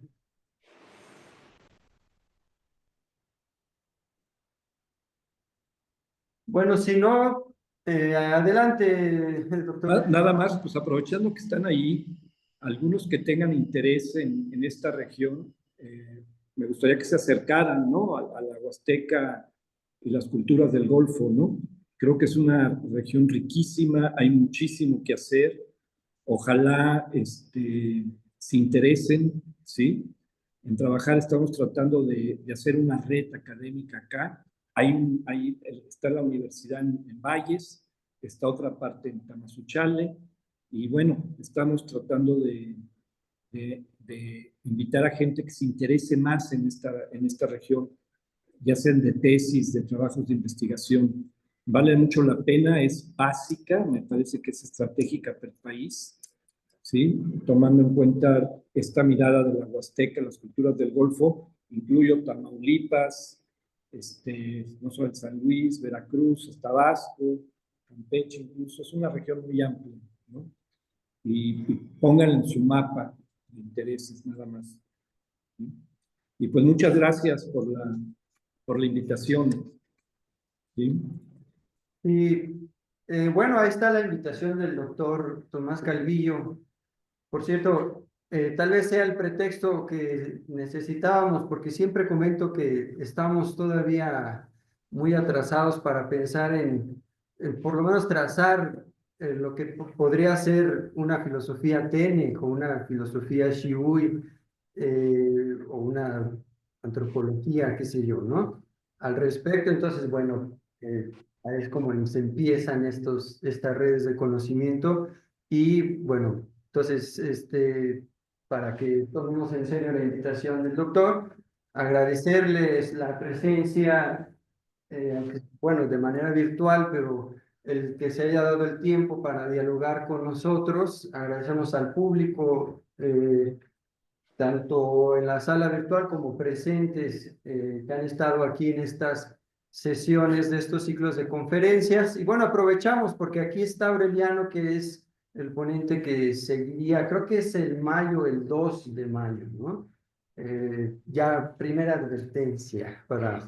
Speaker 1: Bueno, si no, adelante, doctor.
Speaker 3: Nada más, pues aprovechando que están ahí, algunos que tengan interés en esta región, me gustaría que se acercaran, ¿no? A la Huasteca y las culturas del Golfo, ¿no? Creo que es una región riquísima, hay muchísimo que hacer. Ojalá se interesen, ¿sí? En trabajar, estamos tratando de hacer una red académica acá. Está la universidad en Valles, está otra parte en Tamazunchale, y bueno, estamos tratando de invitar a gente que se interese más en esta región, ya sean de tesis, de trabajos de investigación. Vale mucho la pena, es básica, me parece que es estratégica para el país, ¿sí? Tomando en cuenta esta mirada de la Huasteca, las culturas del Golfo, incluyo Tamaulipas, no solo San Luis, Veracruz, Tabasco, Campeche, incluso, es una región muy amplia, ¿no? Y pónganla en su mapa de intereses nada más, ¿sí? Y pues muchas gracias por la invitación, ¿sí?
Speaker 1: Y bueno, ahí está la invitación del doctor Tomás Calvillo. Por cierto, tal vez sea el pretexto que necesitábamos, porque siempre comento que estamos todavía muy atrasados para pensar en por lo menos trazar lo que podría ser una filosofía TENEC o una filosofía Shiui o una antropología, qué sé yo, ¿no? Al respecto, entonces, bueno, ahí es como se empiezan estas redes de conocimiento y, bueno, entonces, para que tomemos en serio la invitación del doctor, agradecerles la presencia, aunque, bueno, de manera virtual, pero el que se haya dado el tiempo para dialogar con nosotros. Agradecemos al público, tanto en la sala virtual como presentes, que han estado aquí en estas sesiones de estos ciclos de conferencias. Y bueno, aprovechamos porque aquí está Aureliano, que es el ponente que seguiría, creo que es el 2 de mayo, ¿no? Ya primera advertencia para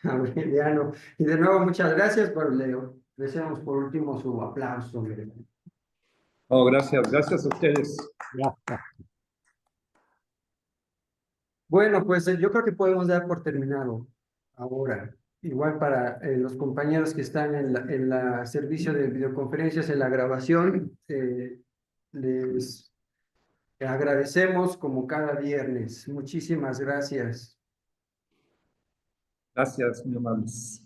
Speaker 1: Aureliano. Y de nuevo, muchas gracias, pero le deseamos por último su aplauso.
Speaker 3: Oh, gracias a ustedes.
Speaker 2: Ya.
Speaker 1: Bueno, pues yo creo que podemos dar por terminado ahora. Igual para los compañeros que están en la servicio de videoconferencias, en la grabación, les agradecemos como cada viernes. Muchísimas gracias.
Speaker 3: Gracias, muy amables.